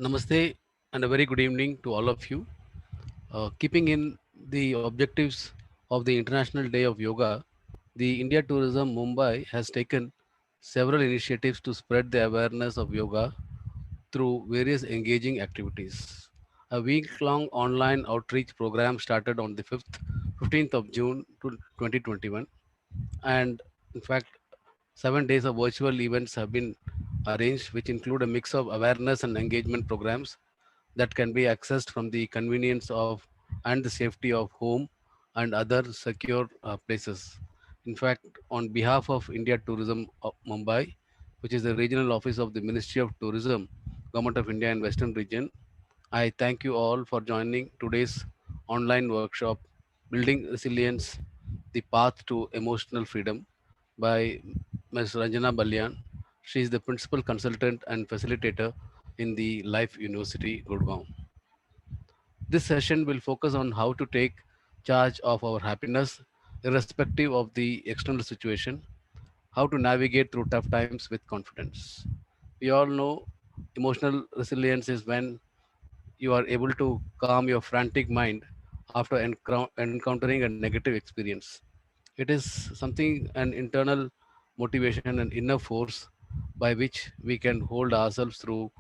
Namaste and a very good evening to all of you. Keeping in the objectives of the International Day of Yoga, the India Tourism Mumbai has taken several initiatives to spread the awareness of yoga through various engaging activities. A week-long online outreach program started on the 15th of June 2021, and in fact, 7 days of virtual events have been arranged, which include a mix of awareness and engagement programs that can be accessed from the convenience of and the safety of home and other secure places. In fact, on behalf of India Tourism of Mumbai, which is the regional office of the Ministry of Tourism, Government of India and Western Region, I thank you all for joining today's online workshop, Building Resilience, the Path to Emotional Freedom by Ms. Ranjana Balyan. She is the principal consultant and facilitator in the Life University, Gurgaon. This session will focus on how to take charge of our happiness, irrespective of the external situation, how to navigate through tough times with confidence. We all know emotional resilience is when you are able to calm your frantic mind after encountering a negative experience. It is something, an internal motivation and inner force by which we can hold ourselves through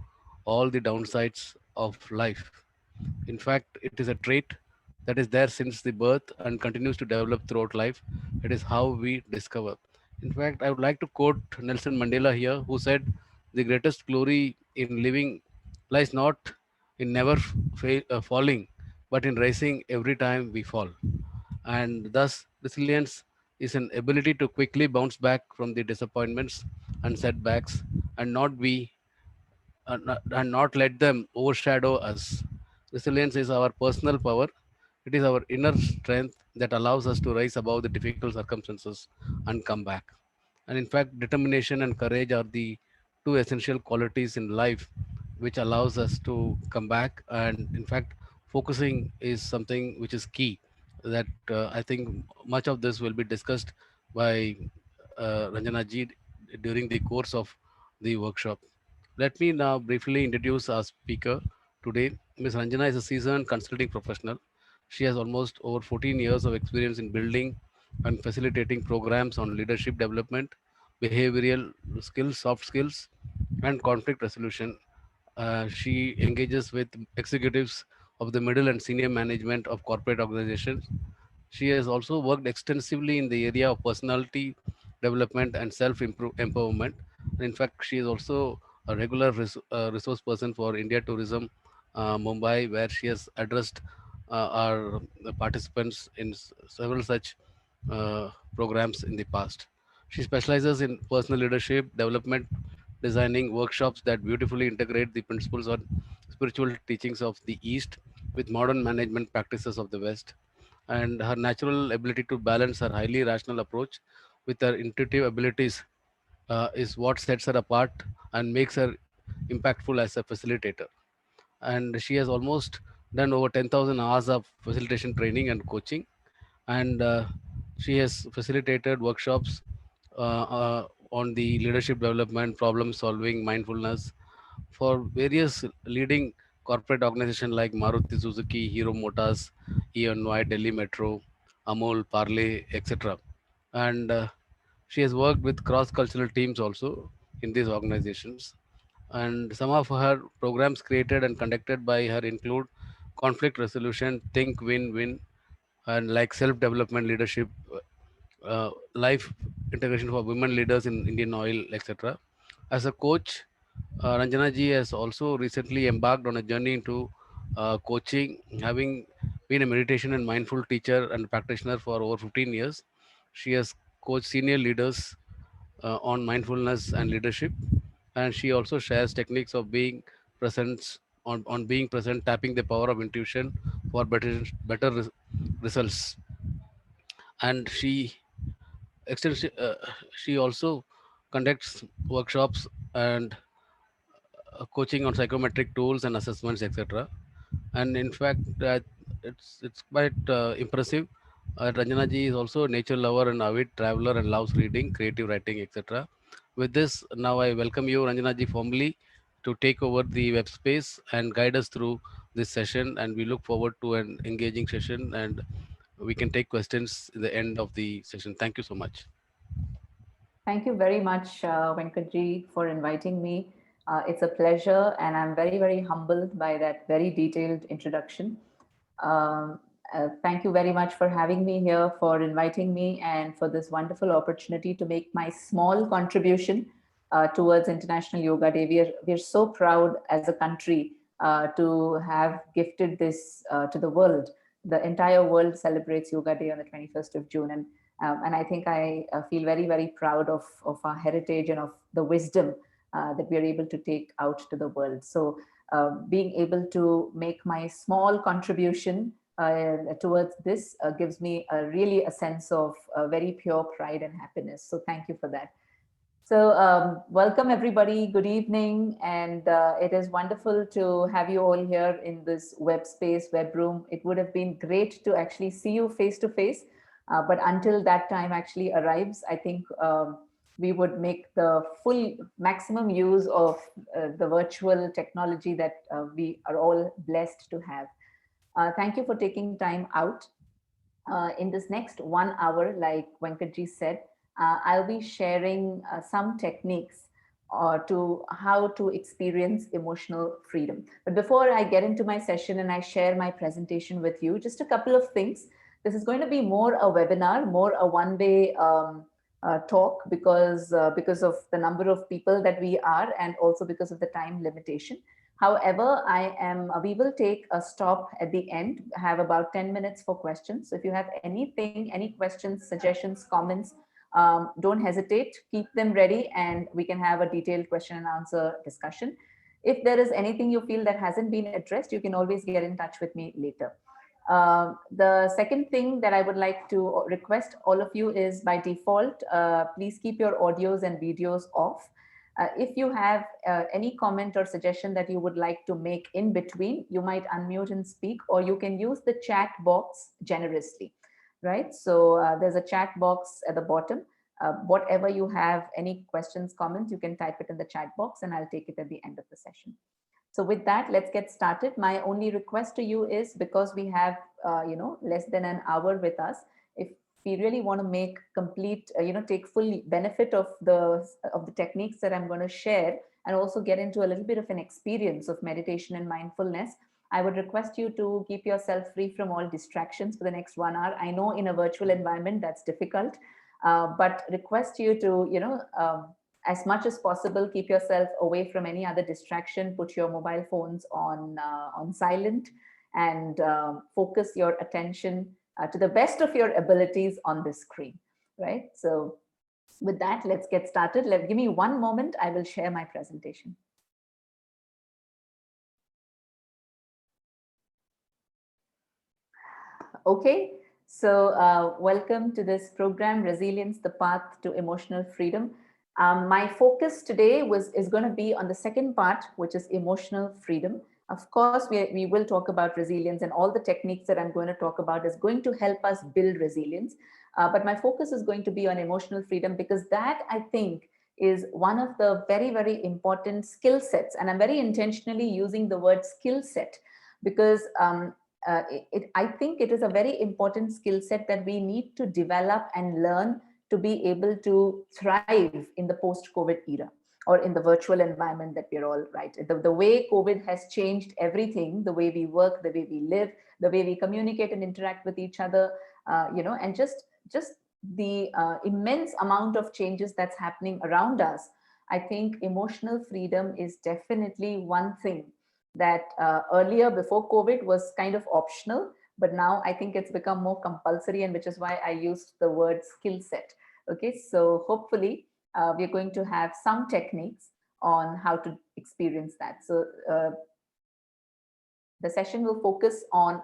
all the downsides of life. In fact, it is a trait that is there since the birth and continues to develop throughout life. It is how we discover. In fact, I would like to quote Nelson Mandela here, who said, "The greatest glory in living lies not in never falling, but in rising every time we fall." And thus, resilience is an ability to quickly bounce back from the disappointments and setbacks and not let them overshadow us. Resilience is our personal power. It is our inner strength that allows us to rise above the difficult circumstances and come back. And in fact, determination and courage are the two essential qualities in life which allows us to come back. And in fact, focusing is something which is key. That I think much of this will be discussed by Ranjana ji during the course of the workshop. Let me now briefly introduce our speaker today. Ms. Ranjana is a seasoned consulting professional. She has almost over 14 years of experience in building and facilitating programs on leadership development, behavioral skills, soft skills, and conflict resolution. She engages with executives of the middle and senior management of corporate organizations. She has also worked extensively in the area of personality development and self empowerment. In fact, she is also a regular resource person for India Tourism Mumbai, where she has addressed our participants in several such programs in the past. She specializes in personal leadership development, designing workshops that beautifully integrate the principles and spiritual teachings of the East with modern management practices of the West. And her natural ability to balance her highly rational approach with her intuitive abilities is what sets her apart and makes her impactful as a facilitator. And she has almost done over 10,000 hours of facilitation training and coaching. And she has facilitated workshops on the leadership development, problem solving, mindfulness for various leading corporate organizations like Maruti Suzuki, Hero Motors, ENY, Delhi Metro, Amul, Parle, etc. And she has worked with cross-cultural teams also in these organizations. And some of her programs created and conducted by her include conflict resolution, think win-win, and like self-development leadership, life integration for women leaders in Indian oil, etc. As a coach, Ranjana ji has also recently embarked on a journey into coaching, having been a meditation and mindful teacher and practitioner for over 15 years. She has coached senior leaders on mindfulness and leadership, and she also shares techniques of being present on being present, tapping the power of intuition for results. And she also conducts workshops and coaching on psychometric tools and assessments, etc. And in fact, it's quite impressive. Ranjana ji is also a nature lover and avid traveler and loves reading, creative writing, etc. With this, now I welcome you, Ranjana ji, formally. to take over the web space and guide us through this session. And we look forward to an engaging session, and we can take questions in the end of the session. Thank you so much. Thank you very much, Venkatji, for inviting me. It's a pleasure, and I'm very, very humbled by that very detailed introduction. Um, Thank you very much for having me here, for inviting me, and for this wonderful opportunity to make my small contribution towards International Yoga Day. We are so proud as a country to have gifted this to the world. The entire world celebrates Yoga Day on the 21st of June. And I think I feel very, very proud of our heritage and of the wisdom that we are able to take out to the world. So being able to make my small contribution towards this gives me really a sense of very pure pride and happiness. So thank you for that. So welcome everybody, good evening. And it is wonderful to have you all here in this web space, web room. It would have been great to actually see you face to face. But until that time actually arrives, I think we would make the full maximum use of the virtual technology that we are all blessed to have. Thank you for taking time out. In this next 1 hour, like Venkatji said, I'll be sharing some techniques to how to experience emotional freedom. But before I get into my session and I share my presentation with you, just a couple of things. This is going to be more a webinar, more a one-way talk because of the number of people that we are, and also because of the time limitation. However, we will take a stop at the end, have about 10 minutes for questions. So if you have anything, any questions, suggestions, comments, don't hesitate, keep them ready, and we can have a detailed question and answer discussion. If there is anything you feel that hasn't been addressed, you can always get in touch with me later. The second thing that I would like to request all of you is, by default, please keep your audios and videos off. If you have any comment or suggestion that you would like to make in between, you might unmute and speak, or you can use the chat box generously, right? So there's a chat box at the bottom. Whatever you have, any questions, comments, you can type it in the chat box and I'll take it at the end of the session. So with that, let's get started. My only request to you is, because we have, less than an hour with us, if we really want to make complete, take full benefit of the techniques that I'm going to share, and also get into a little bit of an experience of meditation and mindfulness, I would request you to keep yourself free from all distractions for the next 1 hour. I know in a virtual environment that's difficult, but request you to, as much as possible, keep yourself away from any other distraction. Put your mobile phones on silent, and focus your attention to the best of your abilities on the screen, right? So with that, let's get started. Give me one moment. I will share my presentation. Okay, so welcome to this program, Resilience, the Path to Emotional Freedom. My focus today is going to be on the second part, which is emotional freedom. Of course, we will talk about resilience, and all the techniques that I'm going to talk about is going to help us build resilience. But my focus is going to be on emotional freedom, because that, I think, is one of the very, very important skill sets. And I'm very intentionally using the word skill set, because I think it is a very important skill set that we need to develop and learn to be able to thrive in the post-COVID era, or in the virtual environment that we're all, right? The way COVID has changed everything, the way we work, the way we live, the way we communicate and interact with each other, and just the immense amount of changes that's happening around us. I think emotional freedom is definitely one thing that earlier, before COVID, was kind of optional, but now I think it's become more compulsory, and which is why I used the word skill set. Okay, so hopefully we're going to have some techniques on how to experience that. So the session will focus on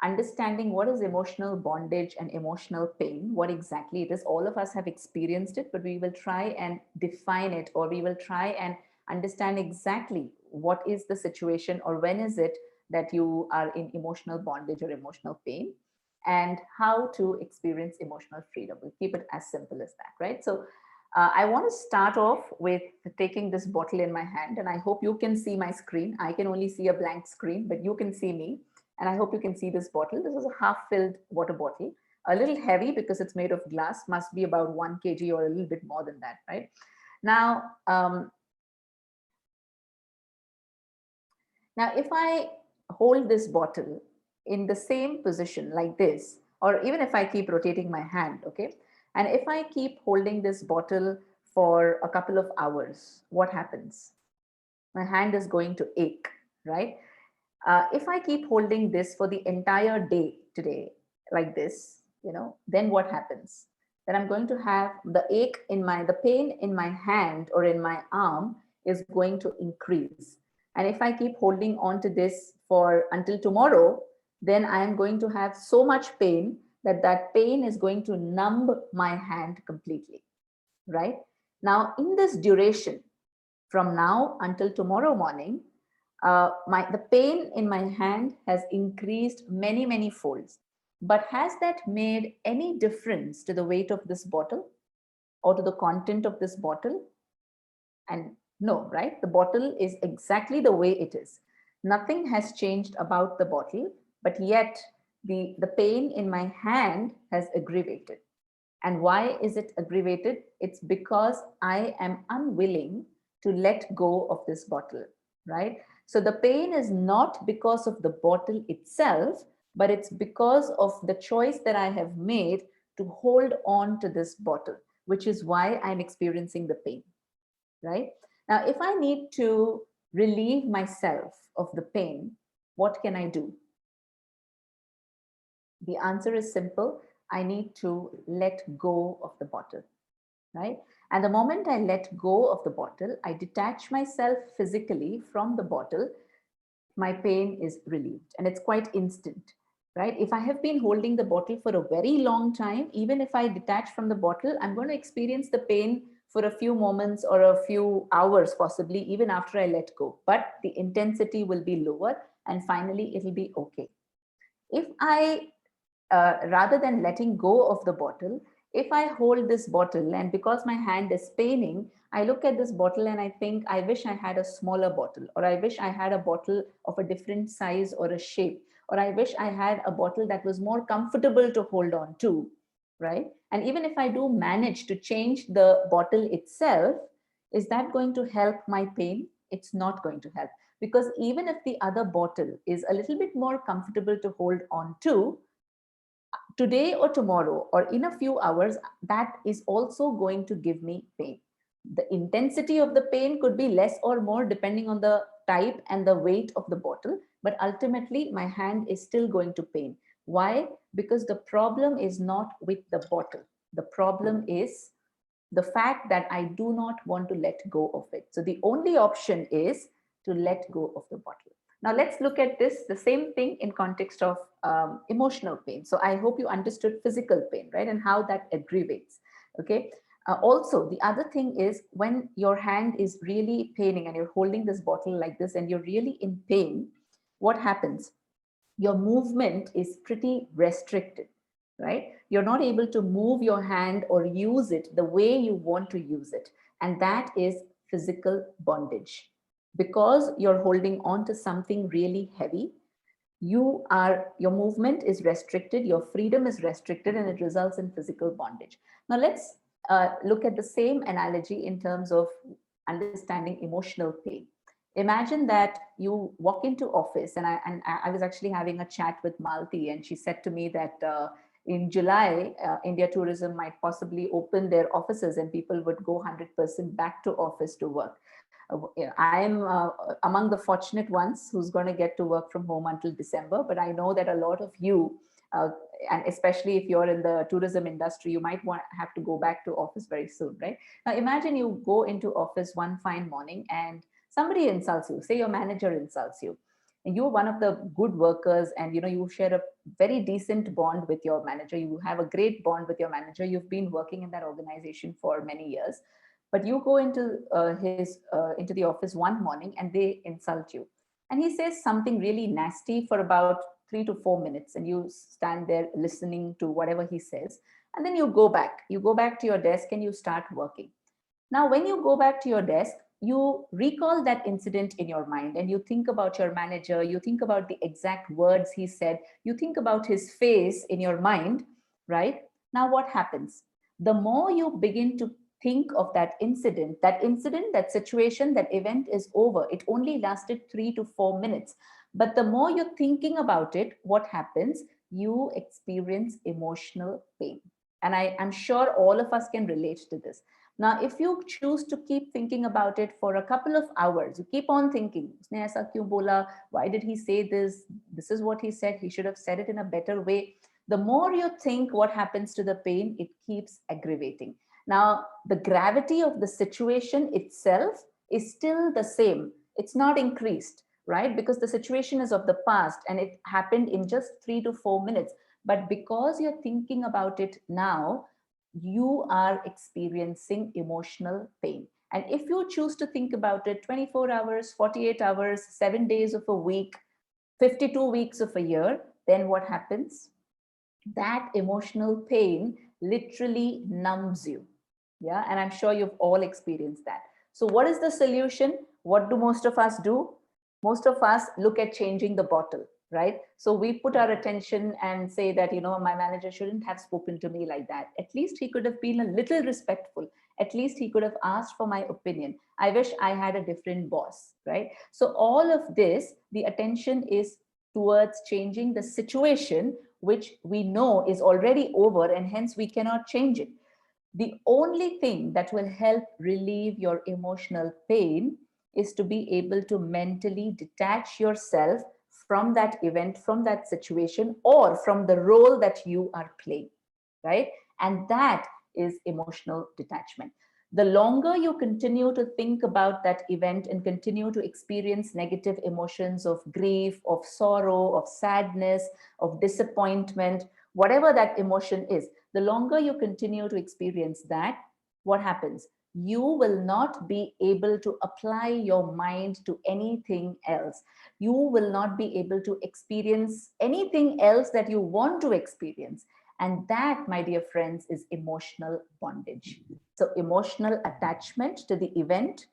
understanding what is emotional bondage and emotional pain, what exactly it is. All of us have experienced it, but we will try and define it, or we will try and understand exactly what is the situation, or when is it that you are in emotional bondage or emotional pain, and how to experience emotional freedom. We'll keep it as simple as that, right? So I want to start off with taking this bottle in my hand, and I hope you can see my screen. I can only see a blank screen, but you can see me, and I hope you can see this bottle. This is a half-filled water bottle, a little heavy because it's made of glass, must be about 1 kg or a little bit more than that, right? Now, now if I hold this bottle in the same position like this, or even if I keep rotating my hand, okay, and if I keep holding this bottle for a couple of hours, what happens? My hand is going to ache, right? If I keep holding this for the entire day today, like this, then what happens? Then I'm going to have the pain in my hand or in my arm is going to increase. And if I keep holding on to this for until tomorrow, then I am going to have so much pain that that pain is going to numb my hand completely, right? Now, in this duration, from now until tomorrow morning, the pain in my hand has increased many folds. But has that made any difference to the weight of this bottle or to the content of this bottle? And no, right? The bottle is exactly the way it is. Nothing has changed about the bottle, but yet the pain in my hand has aggravated. And why is it aggravated? It's because I am unwilling to let go of this bottle, right? So the pain is not because of the bottle itself, but it's because of the choice that I have made to hold on to this bottle, which is why I'm experiencing the pain, right? Now, if I need to relieve myself of the pain, what can I do? The answer is simple. I need to let go of the bottle, right? And the moment I let go of the bottle, I detach myself physically from the bottle, my pain is relieved and it's quite instant, right? If I have been holding the bottle for a very long time, even if I detach from the bottle, I'm going to experience the pain for a few moments or a few hours, possibly even after I let go. But the intensity will be lower and finally it'll be okay. If I rather than letting go of the bottle, if I hold this bottle and because my hand is paining, I look at this bottle and I think, I wish I had a smaller bottle, or I wish I had a bottle of a different size or a shape, or I wish I had a bottle that was more comfortable to hold on to, right? And even if I do manage to change the bottle itself, is that going to help my pain? It's not going to help, because even if the other bottle is a little bit more comfortable to hold on to, today or tomorrow or in a few hours, that is also going to give me pain. The intensity of the pain could be less or more depending on the type and the weight of the bottle, but ultimately my hand is still going to pain. Why? Because the problem is not with the bottle. The problem is the fact that I do not want to let go of it. So the only option is to let go of the bottle. Now let's look at this, the same thing in context of emotional pain. So I hope you understood physical pain, right? And how that aggravates, okay? Also, the other thing is when your hand is really paining and you're holding this bottle like this and you're really in pain, what happens? Your movement is pretty restricted, right? You're not able to move your hand or use it the way you want to use it. And that is physical bondage. Because you're holding on to something really heavy, your movement is restricted, your freedom is restricted, and it results in physical bondage. Now let's look at the same analogy in terms of understanding emotional pain. Imagine that you walk into office, and I was actually having a chat with Malti, and she said to me that in July, India Tourism might possibly open their offices and people would go 100% back to office to work. I am among the fortunate ones who's going to get to work from home until December, but I know that a lot of you, and especially if you're in the tourism industry, you might have to go back to office very soon, right? Now, imagine you go into office one fine morning and somebody insults you, say your manager insults you, and you're one of the good workers, and you share a very decent bond with your manager. You have a great bond with your manager. You've been working in that organization for many years, but you go into the office one morning and they insult you, and he says something really nasty for about 3 to 4 minutes, and you stand there listening to whatever he says, and then you go back to your desk and you start working. Now, when you go back to your desk, you recall that incident in your mind and you think about your manager, you think about the exact words he said, you think about his face in your mind, right? Now, what happens? The more you begin to think of that situation, that event is over. It only lasted 3 to 4 minutes. But the more you're thinking about it, what happens? You experience emotional pain. And I'm sure all of us can relate to this. Now, if you choose to keep thinking about it for a couple of hours, you keep on thinking, "Usne aisa kyun bola? Why did he say this? This is what he said. He should have said it in a better way." The more you think, what happens to the pain? It keeps aggravating. Now, the gravity of the situation itself is still the same. It's not increased, right? Because the situation is of the past and it happened in just 3 to 4 minutes. But because you're thinking about it now, you are experiencing emotional pain. And if you choose to think about it 24 hours, 48 hours, 7 days of a week, 52 weeks of a year, then what happens? That emotional pain literally numbs you. Yeah. And I'm sure you've all experienced that. So, what is the solution? What do most of us do? Most of us look at changing the bottle, right? So, we put our attention and say that, my manager shouldn't have spoken to me like that. At least he could have been a little respectful. At least he could have asked for my opinion. I wish I had a different boss, right? So, all of this, the attention is towards changing the situation, which we know is already over and hence we cannot change it. The only thing that will help relieve your emotional pain is to be able to mentally detach yourself from that event, from that situation, or from the role that you are playing, right? And that is emotional detachment. The longer you continue to think about that event and continue to experience negative emotions of grief, of sorrow, of sadness, of disappointment, whatever that emotion is, the longer you continue to experience that, what happens? You will not be able to apply your mind to anything else. You will not be able to experience anything else that you want to experience. And that, my dear friends, is emotional bondage. So, emotional attachment to the event,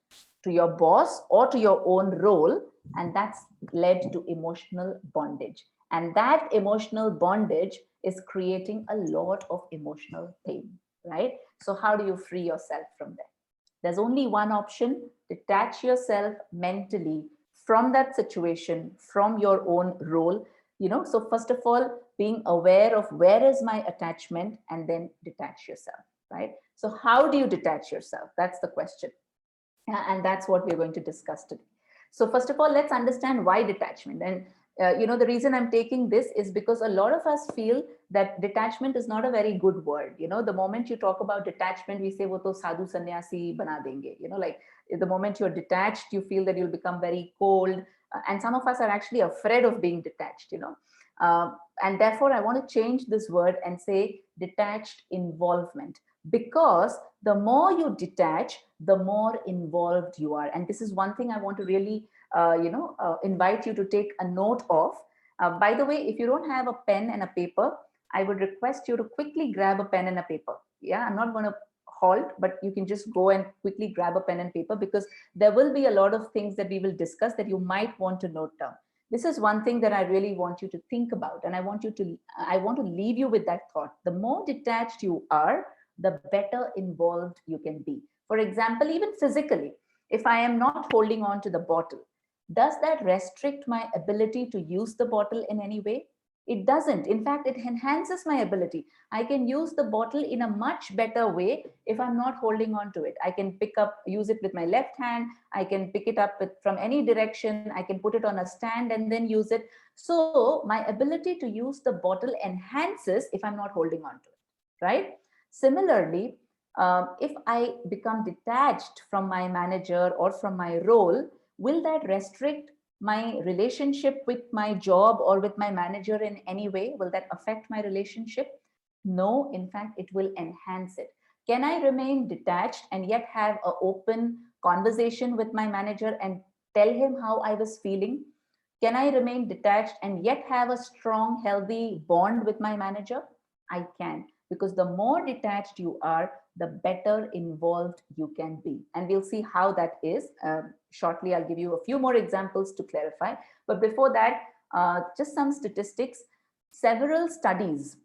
to your boss, or to your own role, and that's led to emotional bondage. And that emotional bondage is creating a lot of emotional pain, right? So, how do you free yourself from that? There's only one option: detach yourself mentally from that situation, from your own role. So first of all, being aware of where is my attachment, and then detach yourself, right? So, how do you detach yourself? That's the question. And that's what we're going to discuss today. So, first of all, let's understand why detachment. And the reason I'm taking this is because a lot of us feel that detachment is not a very good word. The moment you talk about detachment, we say, "Wo to sadhu sannyasi bana denge." Like the moment you're detached, you feel that you'll become very cold. And some of us are actually afraid of being detached. And therefore, I want to change this word and say detached involvement, because the more you detach, the more involved you are. And this is one thing I want to really invite you to take a note of. By the way, if you don't have a pen and a paper, I would request you to quickly grab a pen and a paper. Yeah, I'm not going to halt, but you can just go and quickly grab a pen and paper, because there will be a lot of things that we will discuss that you might want to note down. This is one thing that I really want you to think about, and I want to leave you with that thought. The more detached you are, the better involved you can be. For example, even physically, if I am not holding on to the bottle, does that restrict my ability to use the bottle in any way? It doesn't. In fact, it enhances my ability. I can use the bottle in a much better way if I'm not holding on to it. I can use it with my left hand. I can pick it up from any direction. I can put it on a stand and then use it. So my ability to use the bottle enhances if I'm not holding on to it, right? Similarly, if I become detached from my manager or from my role, will that restrict my relationship with my job or with my manager in any way? Will that affect my relationship? No, in fact, it will enhance it. Can I remain detached and yet have an open conversation with my manager and tell him how I was feeling? Can I remain detached and yet have a strong, healthy bond with my manager? I can, because the more detached you are, the better involved you can be. And we'll see how that is. Shortly, I'll give you a few more examples to clarify. But before that, just some statistics. Several studies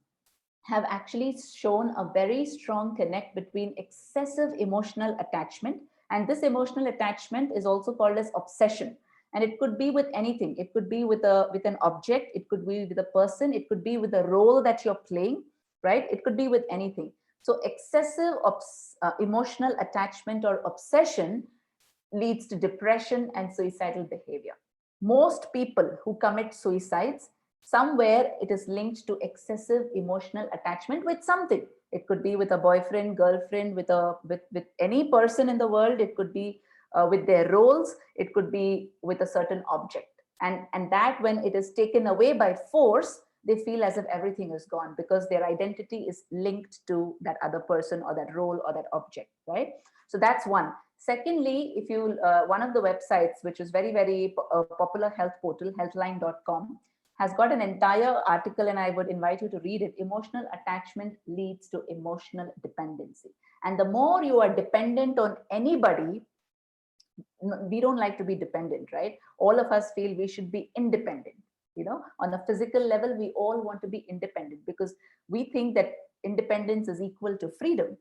have actually shown a very strong connect between excessive emotional attachment, and this emotional attachment is also called as obsession, and it could be with anything. It could be with an object, it could be with a person, it could be with a role that you're playing, right? It could be with anything. So excessive emotional attachment or obsession leads to depression and suicidal behavior. Most people who commit suicides, somewhere it is linked to excessive emotional attachment with something. It could be with a boyfriend, girlfriend, with any person in the world. It could be with their roles. It could be with a certain object. And that when it is taken away by force, they feel as if everything is gone because their identity is linked to that other person or that role or that object, right? So that's one. Secondly, if you one of the websites which is very popular health portal, healthline.com, has got an entire article, and I would invite you to read it. Emotional attachment leads to emotional dependency, and the more you are dependent on anybody, we don't like to be dependent, right? All of us feel we should be independent. You know, on a physical level, we all want to be independent because we think that independence is equal to freedom,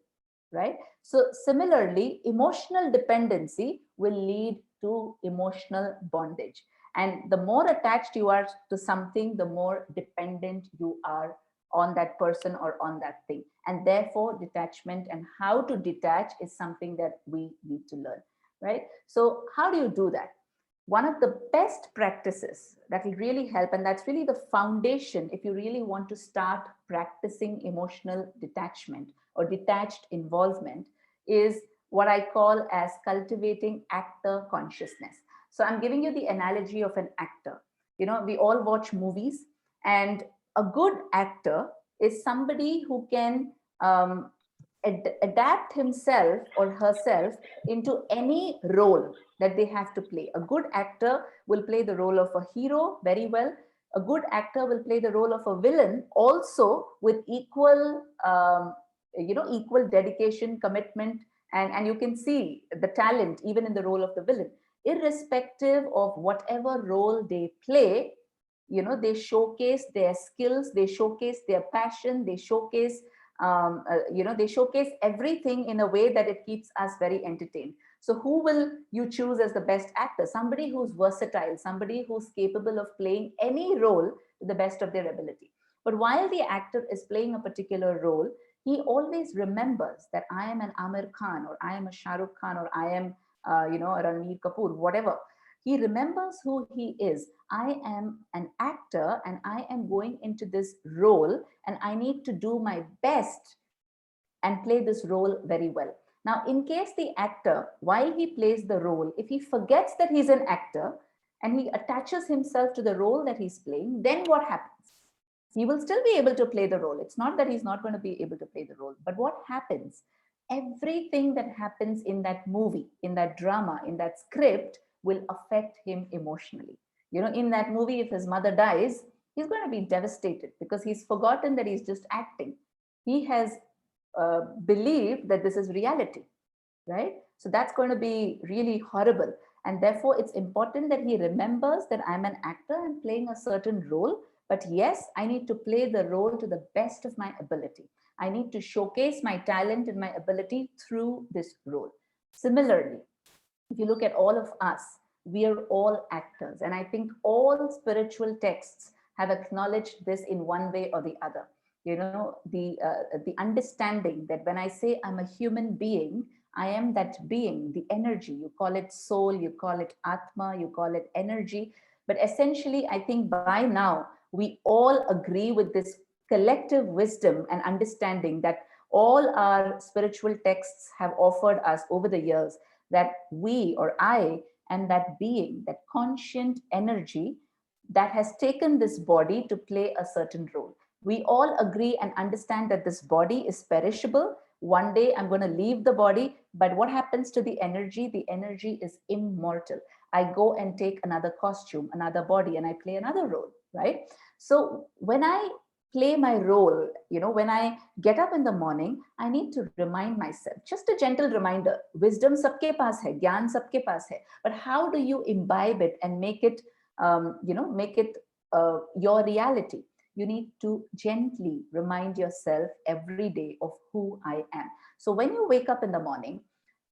right? So similarly, emotional dependency will lead to emotional bondage. And the more attached you are to something, the more dependent you are on that person or on that thing. And therefore, detachment and how to detach is something that we need to learn, right? So how do you do that? One of the best practices that will really help, and that's really the foundation if you really want to start practicing emotional detachment or detached involvement, is what I call as cultivating actor consciousness. So I'm giving you the analogy of an actor. You know, we all watch movies, and a good actor is somebody who can adapt himself or herself into any role that they have to play. A good actor will play the role of a hero very well. A good actor will play the role of a villain also with equal, equal dedication, commitment, and you can see the talent even in the role of the villain. Irrespective of whatever role they play, you know, they showcase their skills, they showcase their passion, they showcase they showcase everything in a way that it keeps us very entertained. So who will you choose as the best actor? Somebody who's versatile, somebody who's capable of playing any role to the best of their ability. But while the actor is playing a particular role, he always remembers that I am an Amir Khan, or I am a Shah Rukh Khan, or I am a Ranveer Kapoor, whatever. He remembers who he is. I am an actor and I am going into this role and I need to do my best and play this role very well. Now, in case the actor, while he plays the role, if he forgets that he's an actor and he attaches himself to the role that he's playing, then what happens? He will still be able to play the role. It's not that he's not going to be able to play the role. But what happens? Everything that happens in that movie, in that drama, in that script will affect him emotionally. You know, in that movie, if his mother dies, he's going to be devastated because he's forgotten that he's just acting. He has believed that this is reality, right? So that's going to be really horrible. And therefore, it's important that he remembers that I'm an actor and playing a certain role. But yes, I need to play the role to the best of my ability. I need to showcase my talent and my ability through this role. Similarly, if you look at all of us, we are all actors. And I think all spiritual texts have acknowledged this in one way or the other. You know, the understanding that when I say I'm a human being, I am that being, the energy. You call it soul, you call it atma, you call it energy. But essentially, I think by now, we all agree with this collective wisdom and understanding that all our spiritual texts have offered us over the years, that we or I am that being, that conscient energy that has taken this body to play a certain role. We all agree and understand that this body is perishable. One day I'm going to leave the body, but what happens to the energy? The energy is immortal. I go and take another costume, another body, and I play another role, right? So when I play my role. When I get up in the morning, I need to remind myself, just a gentle reminder, wisdom sabke paas hai, gyan sabke paas hai, but how do you imbibe it and make it your reality? You need to gently remind yourself every day of who I am. So when you wake up in the morning,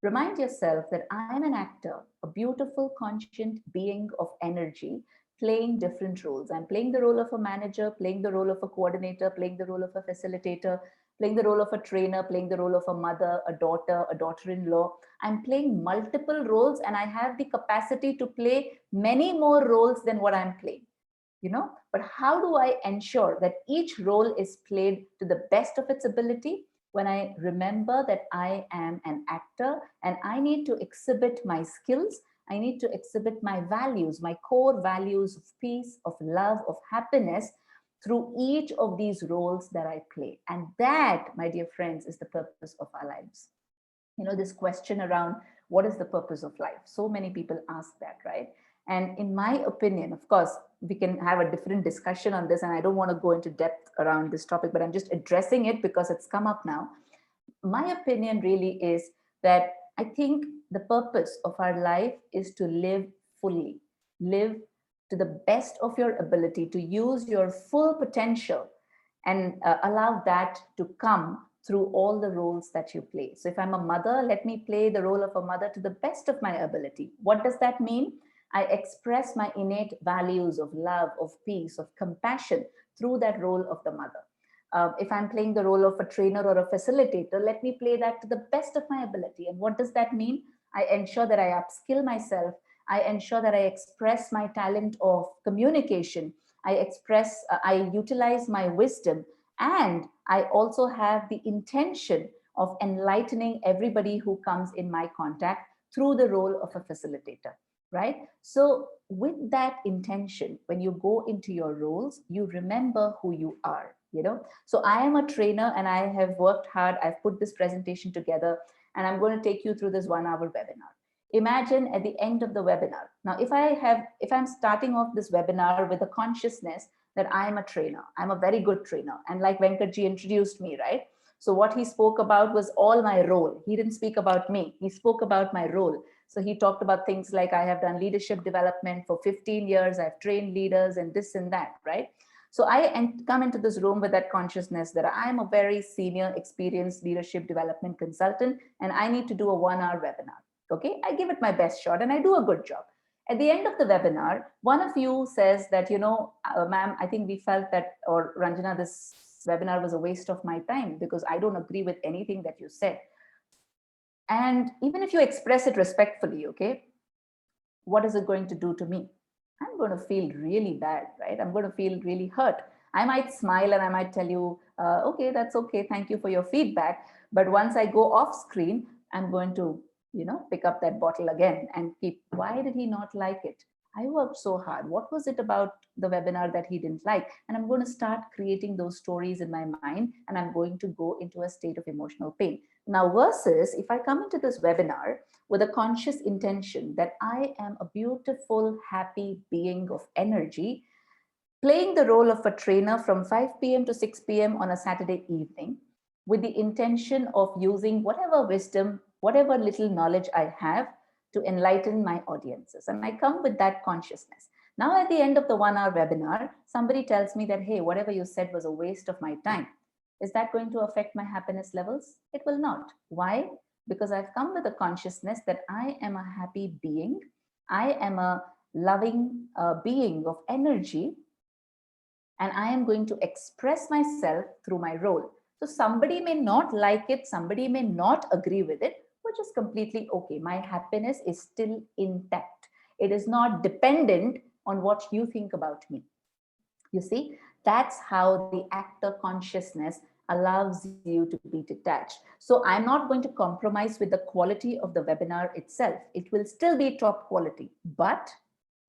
remind yourself that I'm an actor, a beautiful, conscient being of energy, playing different roles. I'm playing the role of a manager, playing the role of a coordinator, playing the role of a facilitator, playing the role of a trainer, playing the role of a mother, a daughter, a daughter in law. I'm playing multiple roles, and I have the capacity to play many more roles than what I'm playing. But how do I ensure that each role is played to the best of its ability? When I remember that I am an actor and I need to exhibit my skills, I need to exhibit my values, my core values of peace, of love, of happiness through each of these roles that I play. And that, my dear friends, is the purpose of our lives. This question around what is the purpose of life, so many people ask that, right? And in my opinion, of course, we can have a different discussion on this, and I don't want to go into depth around this topic, but I'm just addressing it because it's come up now. My opinion really is that I think the purpose of our life is to live fully, live to the best of your ability, to use your full potential, and allow that to come through all the roles that you play. So, if I'm a mother, let me play the role of a mother to the best of my ability. What does that mean? I express my innate values of love, of peace, of compassion through that role of the mother. If I'm playing the role of a trainer or a facilitator, let me play that to the best of my ability. And what does that mean? I ensure that I upskill myself. I ensure that I express my talent of communication. I utilize my wisdom, and I also have the intention of enlightening everybody who comes in my contact through the role of a facilitator, right? So, with that intention, when you go into your roles, you remember who you are. So, I am a trainer and I have worked hard. I've put this presentation together, and I'm going to take you through this 1 hour webinar. Imagine at the end of the webinar. Now, if I'm starting off this webinar with a consciousness that I'm a trainer, I'm a very good trainer. And like Venkatji introduced me, right? So what he spoke about was all my role. He didn't speak about me. He spoke about my role. So he talked about things like I have done leadership development for 15 years. I've trained leaders and this and that, right? So I come into this room with that consciousness that I'm a very senior, experienced leadership development consultant, and I need to do a 1 hour webinar. Okay, I give it my best shot and I do a good job. At the end of the webinar, one of you says that, ma'am, I think we felt that, or Ranjana, this webinar was a waste of my time because I don't agree with anything that you said. And even if you express it respectfully, okay, what is it going to do to me? I'm going to feel really bad, right? I'm going to feel really hurt. I might smile and I might tell you, okay, that's okay. Thank you for your feedback. But once I go off screen, I'm going to, pick up that bottle again and keep, why did he not like it? I worked so hard. What was it about the webinar that he didn't like? And I'm going to start creating those stories in my mind, and I'm going to go into a state of emotional pain. Now, versus if I come into this webinar with a conscious intention that I am a beautiful, happy being of energy, playing the role of a trainer from 5 p.m. to 6 p.m. on a Saturday evening, with the intention of using whatever wisdom, whatever little knowledge I have to enlighten my audiences. And I come with that consciousness. Now, at the end of the 1 hour webinar, somebody tells me that, hey, whatever you said was a waste of my time. Is that going to affect my happiness levels? It will not. Why? Because I've come with a consciousness that I am a happy being. I am a loving being of energy, and I am going to express myself through my role. So somebody may not like it, somebody may not agree with it, which is completely okay. My happiness is still intact. It is not dependent on what you think about me. You see, that's how the actor consciousness allows you to be detached. So I'm not going to compromise with the quality of the webinar itself. It will still be top quality, but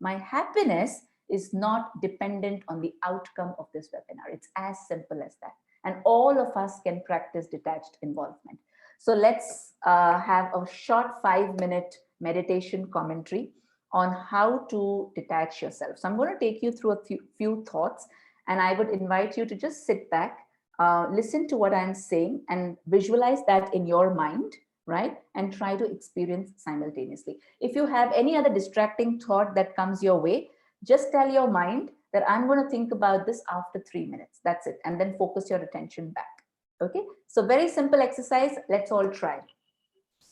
my happiness is not dependent on the outcome of this webinar. It's as simple as that. And all of us can practice detached involvement. So let's have a short 5-minute meditation commentary on how to detach yourself. So I'm going to take you through a few thoughts, And I would invite you to just sit back, listen to what I'm saying, and visualize that in your mind, right? And try to experience simultaneously. If you have any other distracting thought that comes your way, just tell your mind that I'm going to think about this after 3 minutes. That's it. And then focus your attention back. Okay. So, very simple exercise. Let's all try.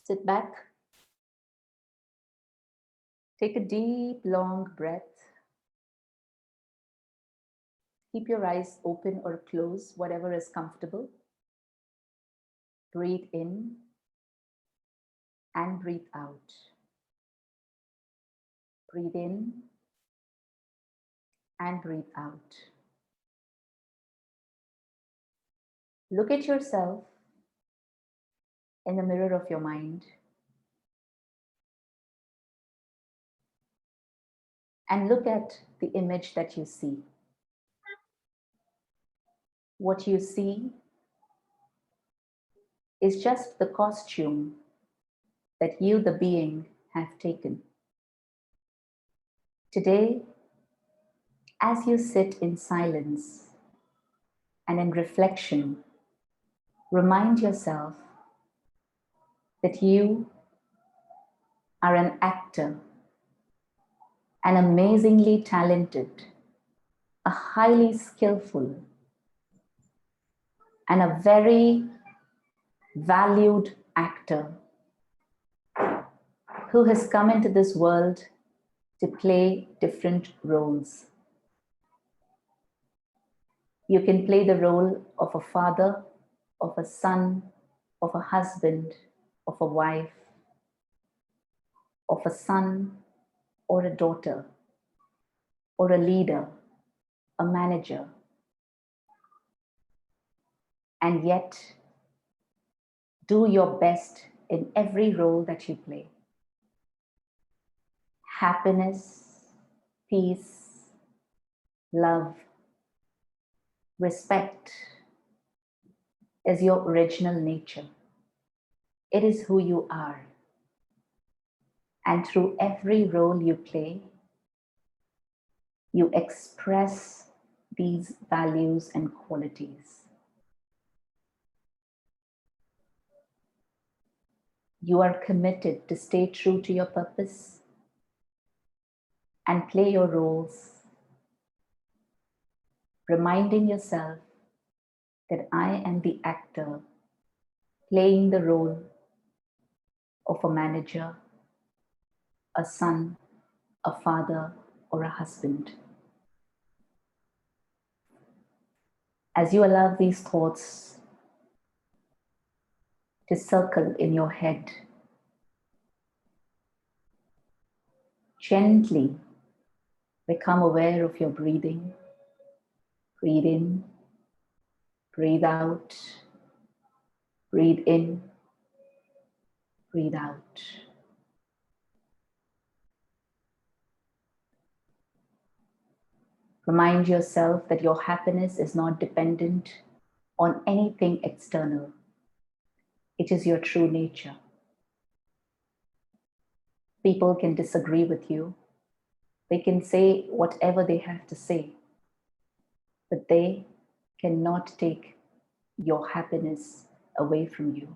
Sit back, take a deep, long breath. Keep your eyes open or closed, whatever is comfortable. Breathe in and breathe out. Breathe in and breathe out. Look at yourself in the mirror of your mind and look at the image that you see. What you see is just the costume that you, the being, have taken. Today, as you sit in silence and in reflection, remind yourself that you are an actor, an amazingly talented, a highly skillful, and a very valued actor who has come into this world to play different roles. You can play the role of a father, of a son, of a husband, of a wife, of a son or a daughter, or a leader, a manager. And yet, do your best in every role that you play. Happiness, peace, love, respect is your original nature. It is who you are. And through every role you play, you express these values and qualities. You are committed to stay true to your purpose and play your roles, reminding yourself that I am the actor playing the role of a manager, a son, a father, or a husband. As you allow these thoughts to circle in your head, gently become aware of your breathing. Breathe in, breathe out, breathe in, breathe out. Remind yourself that your happiness is not dependent on anything external. It is your true nature. People can disagree with you. They can say whatever they have to say, but they cannot take your happiness away from you.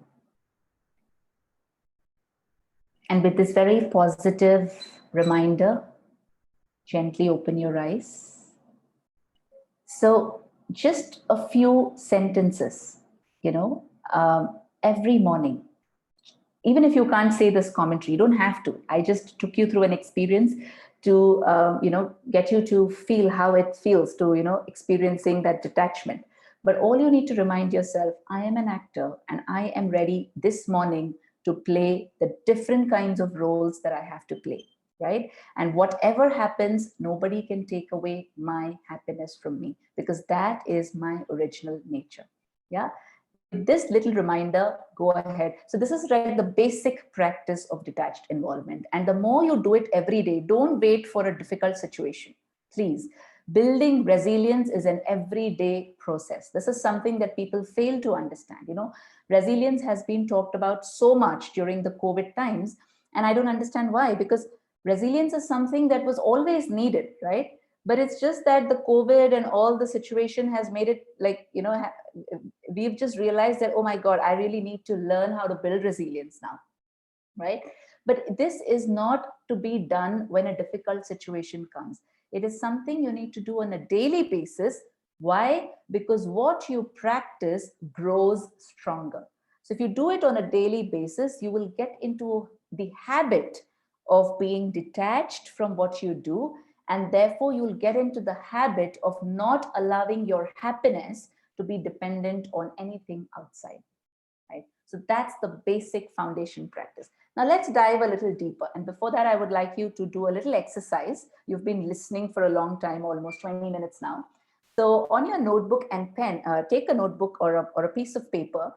And with this very positive reminder, gently open your eyes. So, just a few sentences, every morning. Even if you can't say this commentary, you don't have to. I just took you through an experience to, get you to feel how it feels to, experiencing that detachment. But all you need to remind yourself, I am an actor and I am ready this morning to play the different kinds of roles that I have to play, right? And whatever happens, nobody can take away my happiness from me because that is my original nature. Yeah. With this little reminder, go ahead. So this is right, the basic practice of detached involvement. And the more you do it every day, don't wait for a difficult situation. Please. Building resilience is an everyday process. This is something that people fail to understand. Resilience has been talked about so much during the COVID times, and I don't understand why, because resilience is something that was always needed, right? But it's just that the COVID and all the situation has made it like, we've just realized that, oh my God, I really need to learn how to build resilience now, right? But this is not to be done when a difficult situation comes. It is something you need to do on a daily basis. Why? Because what you practice grows stronger. So if you do it on a daily basis, you will get into the habit of being detached from what you do, and therefore you'll get into the habit of not allowing your happiness to be dependent on anything outside. Right? So that's the basic foundation practice. Now let's dive a little deeper. And before that, I would like you to do a little exercise. You've been listening for a long time, almost 20 minutes now. So on your notebook and pen, take a notebook or a piece of paper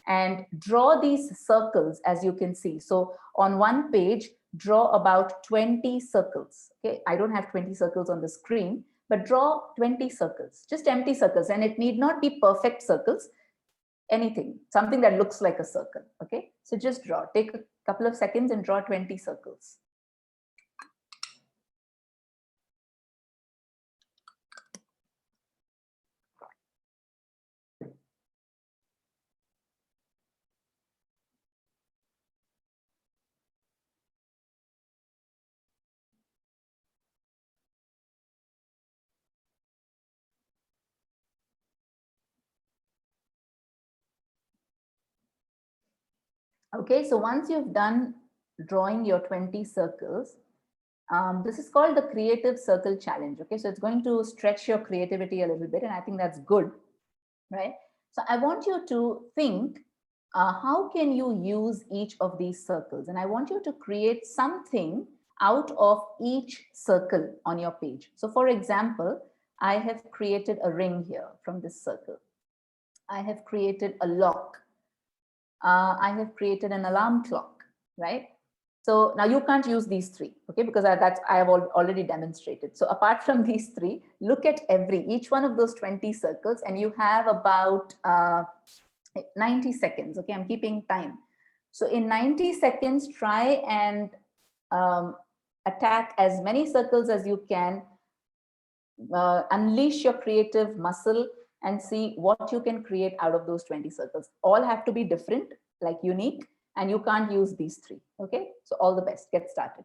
and draw these circles as you can see. So on one page, draw about 20 circles. Okay, I don't have 20 circles on the screen, but draw 20 circles, just empty circles. And it need not be perfect circles, anything, something that looks like a circle. Okay, so just draw, take a couple of seconds and draw 20 circles. Okay, so once you've done drawing your 20 circles, this is called the creative circle challenge. Okay, so it's going to stretch your creativity a little bit, and I think that's good, right? So I want you to think, how can you use each of these circles? And I want you to create something out of each circle on your page. So for example, I have created a ring here from this circle. I have created a lock. I have created an alarm clock, right? So now you can't use these three, okay? Because I have already demonstrated. So apart from these three, look at each one of those 20 circles, and you have about 90 seconds, okay? I'm keeping time. So in 90 seconds, try and attack as many circles as you can, unleash your creative muscle and see what you can create out of those 20 circles. All have to be different, like unique, and you can't use these three. Okay, so all the best. Get started.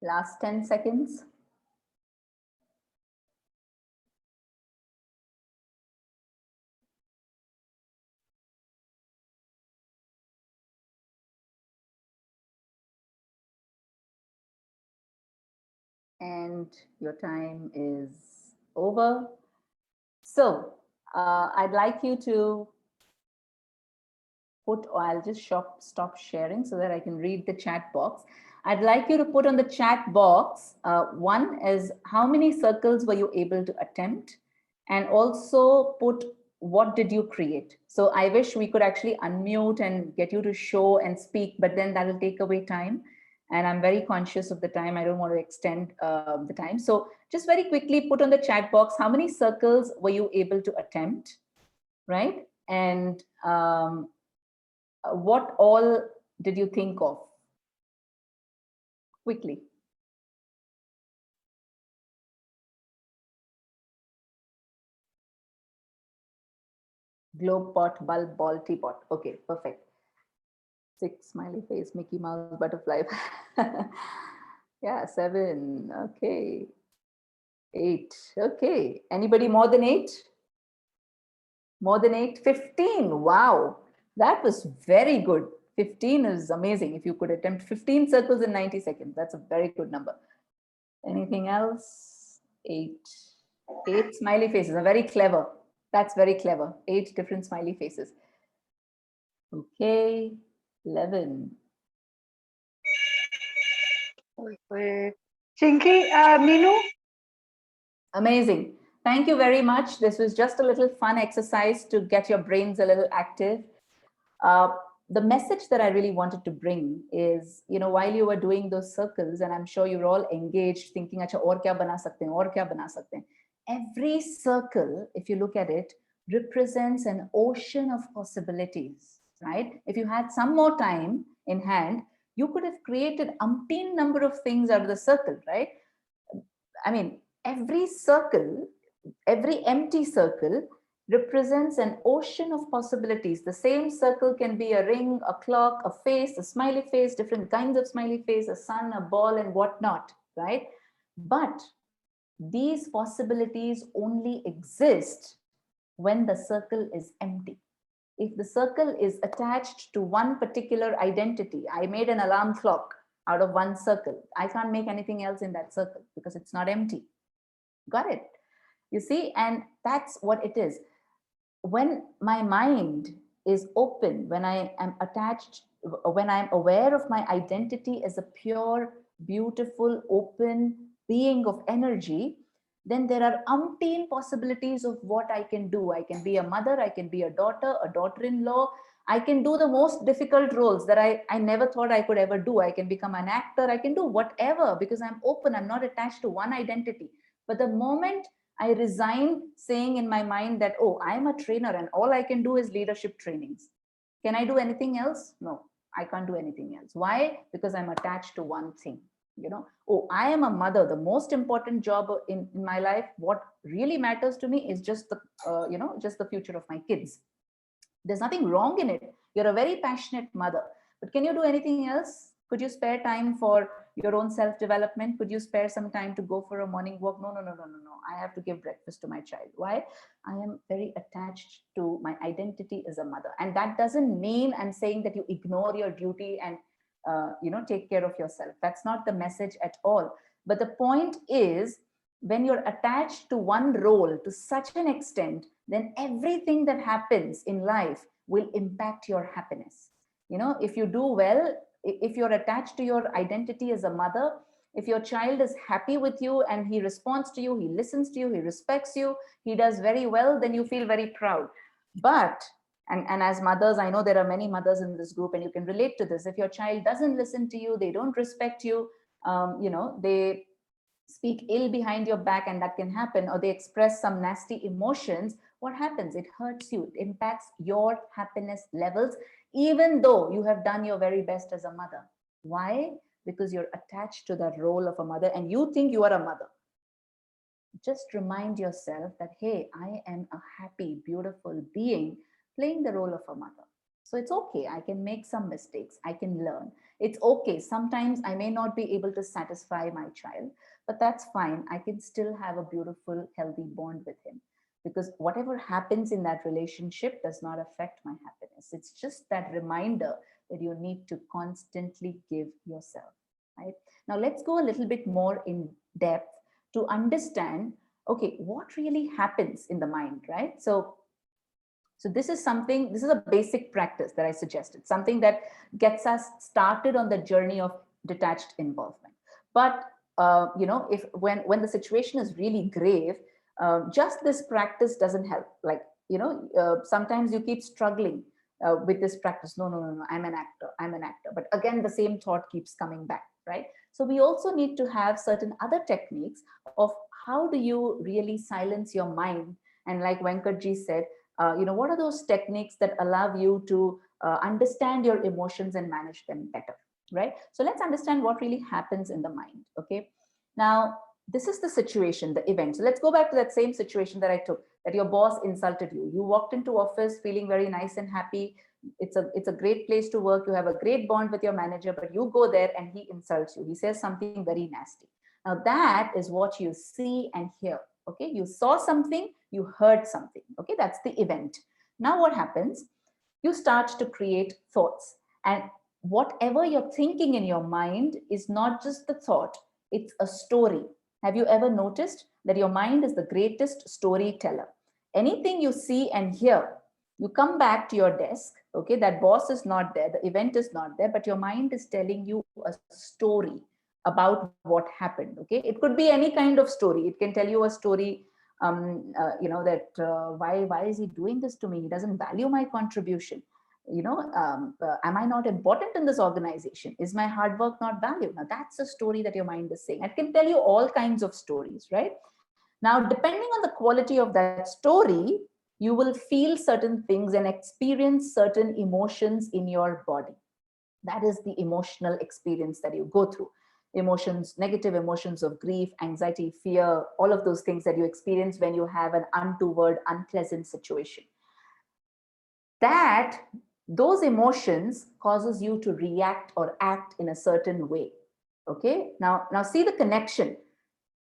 Last 10 seconds. And your time is over. So I'd like you to I'll just stop sharing so that I can read the chat box. I'd like you to put on the chat box, one is how many circles were you able to attempt? And also put what did you create? So I wish we could actually unmute and get you to show and speak, but then that will take away time. And I'm very conscious of the time. I don't want to extend the time. So just very quickly put on the chat box, how many circles were you able to attempt, right? And what all did you think of? Quickly. Globe pot, bulb, ball, teapot. Okay, perfect. 6, smiley face, Mickey Mouse, butterfly. Yeah, 7. Okay. 8. Okay. Anybody more than 8? More than 8? 15. Wow. That was very good. 15 is amazing. If you could attempt 15 circles in 90 seconds, that's a very good number. Anything else? 8. 8 smiley faces are very clever. That's very clever. 8 different smiley faces. Okay, 11. Wait. Chinky, Ninu? Amazing. Thank you very much. This was just a little fun exercise to get your brains a little active. Uh, the message that I really wanted to bring is, while you were doing those circles, and I'm sure you're all engaged thinking, acha, aur kya bana sakte hain, aur kya bana sakte hain. Every circle, if you look at it, represents an ocean of possibilities, right? If you had some more time in hand, you could have created umpteen number of things out of the circle, right? I mean, every circle, every empty circle represents an ocean of possibilities. The same circle can be a ring, a clock, a face, a smiley face, different kinds of smiley face, a sun, a ball, and whatnot, right? But these possibilities only exist when the circle is empty. If the circle is attached to one particular identity, I made an alarm clock out of one circle. I can't make anything else in that circle because it's not empty. Got it? You see, and that's what it is. When my mind is open, when I am attached, when I'm aware of my identity as a pure, beautiful, open being of energy, then there are umpteen possibilities of what I can do. I can be a mother, I can be a daughter in law. I can do the most difficult roles that I never thought I could ever do. I can become an actor, I can do whatever because I'm open, I'm not attached to one identity. But the moment I resigned saying in my mind that, oh, I'm a trainer and all I can do is leadership trainings. Can I do anything else? No, I can't do anything else. Why? Because I'm attached to one thing. Oh, I am a mother. The most important job in my life, what really matters to me is just the, just the future of my kids. There's nothing wrong in it. You're a very passionate mother. But can you do anything else? Could you spare time for your own self development? Could you spare some time to go for a morning walk? No, no, no, no, no, no. I have to give breakfast to my child. Why? I am very attached to my identity as a mother. And that doesn't mean I'm saying that you ignore your duty and take care of yourself. That's not the message at all. But the point is, when you're attached to one role to such an extent, then everything that happens in life will impact your happiness. If you do well, if you're attached to your identity as a mother, if your child is happy with you and he responds to you, he listens to you, he respects you, he does very well, then you feel very proud. But and as mothers, I know there are many mothers in this group and you can relate to this. If your child doesn't listen to you, they don't respect you, they speak ill behind your back, and that can happen, or they express some nasty emotions, what happens? It hurts you, it impacts your happiness levels, even though you have done your very best as a mother. Why? Because you're attached to the role of a mother and you think you are a mother. Just remind yourself that, hey, I am a happy, beautiful being playing the role of a mother. So it's okay. I can make some mistakes. I can learn. It's okay. Sometimes I may not be able to satisfy my child, but that's fine. I can still have a beautiful, healthy bond with him because whatever happens in that relationship does not affect my happiness. It's just that reminder that you need to constantly give yourself, right? Now, let's go a little bit more in depth to understand, okay, what really happens in the mind, right? So this is something, this is a basic practice that I suggested, something that gets us started on the journey of detached involvement. But if when the situation is really grave, just this practice doesn't help. Like, sometimes you keep struggling with this practice. No, no, no, no, I'm an actor, I'm an actor. But again, the same thought keeps coming back, right? So we also need to have certain other techniques of how do you really silence your mind. And like Venkatji said, what are those techniques that allow you to understand your emotions and manage them better, right? So let's understand what really happens in the mind, okay? Now, this is the situation, the event. So let's go back to that same situation that I took, that your boss insulted you. You walked into office feeling very nice and happy. It's a great place to work. You have a great bond with your manager, but you go there and he insults you. He says something very nasty. Now that is what you see and hear. Okay, you saw something, you heard something. Okay, that's the event. Now what happens? You start to create thoughts, and whatever you're thinking in your mind is not just the thought, it's a story. Have you ever noticed that your mind is the greatest storyteller? Anything you see and hear, you come back to your desk, okay, that boss is not there, the event is not there, but your mind is telling you a story about what happened, okay? It could be any kind of story. It can tell you a story, that why is he doing this to me? He doesn't value my contribution. Am I not important in this organization? Is my hard work not valued? Now that's a story that your mind is saying. It can tell you all kinds of stories, right? Now, depending on the quality of that story, you will feel certain things and experience certain emotions in your body. That is the emotional experience that you go through. Emotions, negative emotions of grief, anxiety, fear, all of those things that you experience when you have an untoward, unpleasant situation. That those emotions causes you to react or act in a certain way. Okay, now see the connection.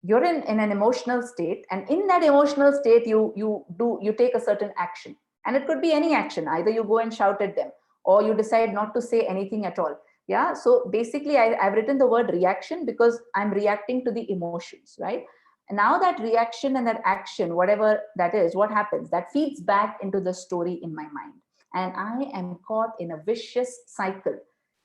You're in an emotional state, and in that emotional state you take a certain action, and it could be any action. Either you go and shout at them, or you decide not to say anything at all. Yeah, so basically I've written the word reaction because I'm reacting to the emotions, right? And now that reaction and that action, whatever that is, what happens, that feeds back into the story in my mind, and I am caught in a vicious cycle.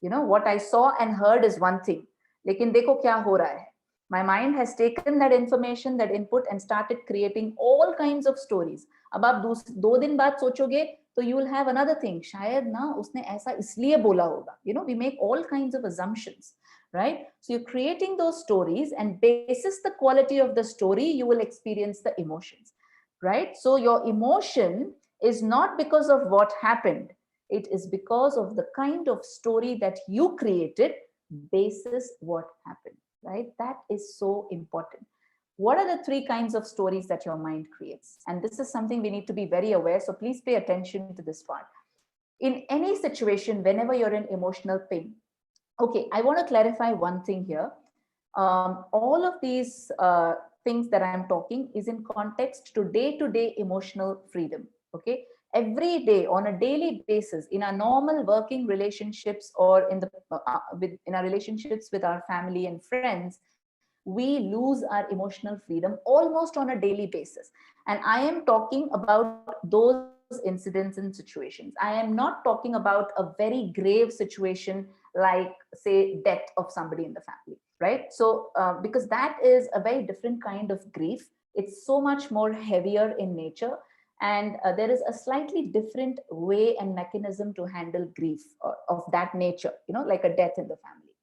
What I saw and heard is one thing, lekin dekho kya ho raha hai. My mind has taken that information, that input, and started creating all kinds of stories. अब आप 2 दिन बाद सोचोगे तो you will have another thing. शायद ना उसने ऐसा इसलिए बोला होगा. We make all kinds of assumptions, right? So you're creating those stories, and basis the quality of the story, you will experience the emotions, right? So your emotion is not because of what happened. It is because of the kind of story that you created basis what happened. Right? That is so important. What are the 3 kinds of stories that your mind creates? And this is something we need to be very aware. So please pay attention to this part. In any situation, whenever you're in emotional pain, okay, I want to clarify one thing here. All of these things that I'm talking is in context to day emotional freedom. Okay, every day on a daily basis in our normal working relationships, or in our relationships with our family and friends, we lose our emotional freedom almost on a daily basis. And I am talking about those incidents and situations. I am not talking about a very grave situation like, say, death of somebody in the family, right? So because that is a very different kind of grief. It's so much more heavier in nature, and there is a slightly different way and mechanism to handle grief of that nature, like a death in the family.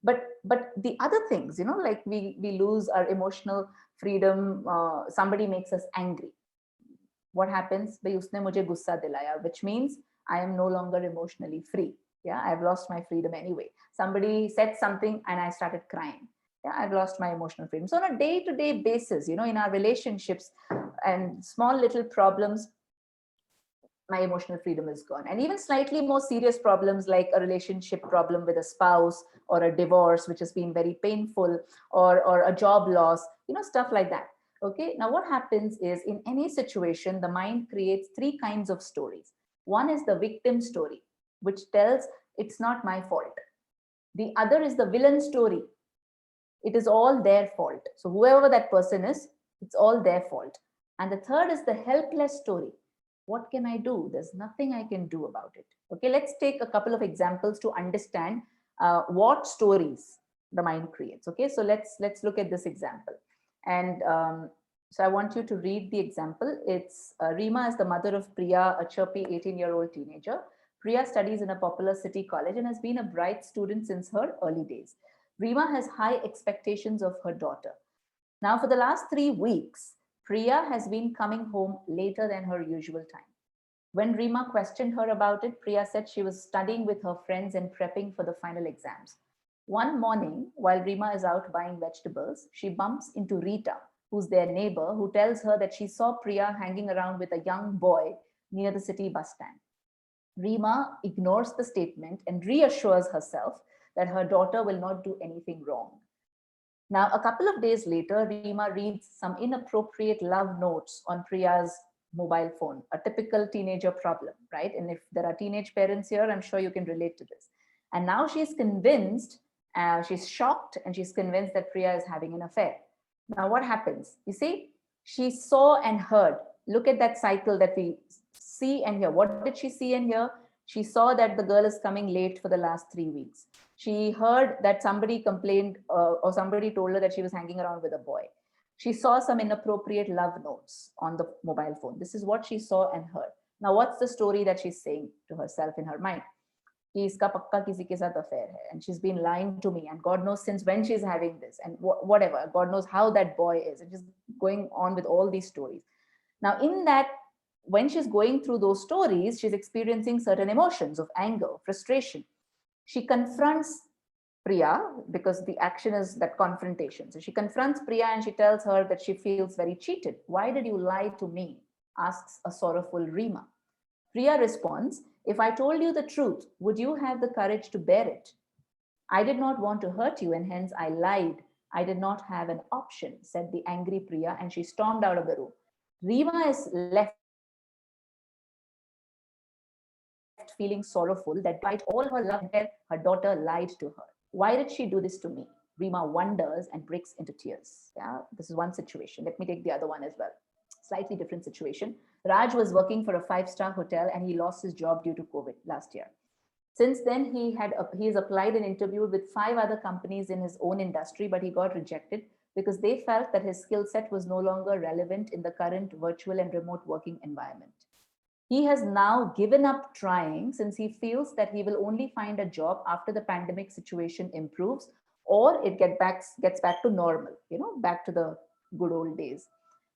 But the other things, like we lose our emotional freedom. Somebody makes us angry. What happens? Bhai usne mujhe gussa dilaya, which means I am no longer emotionally free. Yeah, I've lost my freedom anyway. Somebody said something and I started crying. Yeah, I've lost my emotional freedom. So on a day-to-day basis, in our relationships and small little problems, my emotional freedom is gone. And even slightly more serious problems like a relationship problem with a spouse, or a divorce which has been very painful, or a job loss, stuff like that. Okay, now what happens is, in any situation the mind creates 3 kinds of stories. One is the victim story, which tells it's not my fault. The other is the villain story. It is all their fault. So whoever that person is, it's all their fault. And the third is the helpless story. What can I do? There's nothing I can do about it. Okay, let's take a couple of examples to understand what stories the mind creates. Okay, so let's look at this example. And so I want you to read the example. It's Rima is the mother of Priya, a chirpy 18-year-old teenager. Priya studies in a popular city college and has been a bright student since her early days. Rima has high expectations of her daughter. Now, for the last 3 weeks, Priya has been coming home later than her usual time. When Rima questioned her about it, Priya said she was studying with her friends and prepping for the final exams. One morning, while Rima is out buying vegetables, she bumps into Rita, who's their neighbor, who tells her that she saw Priya hanging around with a young boy near the city bus stand. Rima ignores the statement and reassures herself that her daughter will not do anything wrong. Now, a couple of days later, Rima reads some inappropriate love notes on Priya's mobile phone, a typical teenager problem, right? And if there are teenage parents here, I'm sure you can relate to this. And now she's convinced, she's shocked, and she's convinced that Priya is having an affair. Now, what happens? You see, she saw and heard. Look at that cycle that we see and hear. What did she see and hear? She saw that the girl is coming late for the last 3 weeks. She heard that somebody complained or somebody told her that she was hanging around with a boy. She saw some inappropriate love notes on the mobile phone. This is what she saw and heard. Now, what's the story that she's saying to herself in her mind? कि इसका पक्का किसी के साथ affair है, and she's been lying to me, and God knows since when she's having this, and whatever, God knows how that boy is, and just going on with all these stories. Now, in that, when she's going through those stories, she's experiencing certain emotions of anger, frustration. She confronts Priya because the action is that confrontation. So she confronts Priya and she tells her that she feels very cheated. Why did you lie to me? Asks a sorrowful Rima. Priya responds, if I told you the truth, would you have the courage to bear it? I did not want to hurt you, and hence I lied. I did not have an option, said the angry Priya, and she stormed out of the room. Rima is left feeling sorrowful that despite all her love and care, her daughter lied to her. Why did she do this to me? Rima wonders and breaks into tears. Yeah, this is one situation. Let me take the other one as well. Slightly different situation. Raj was working for a five-star hotel and he lost his job due to COVID last year. Since then, he has applied and interviewed with 5 other companies in his own industry, but he got rejected because they felt that his skill set was no longer relevant in the current virtual and remote working environment. He has now given up trying since he feels that he will only find a job after the pandemic situation improves or it gets back to normal, back to the good old days.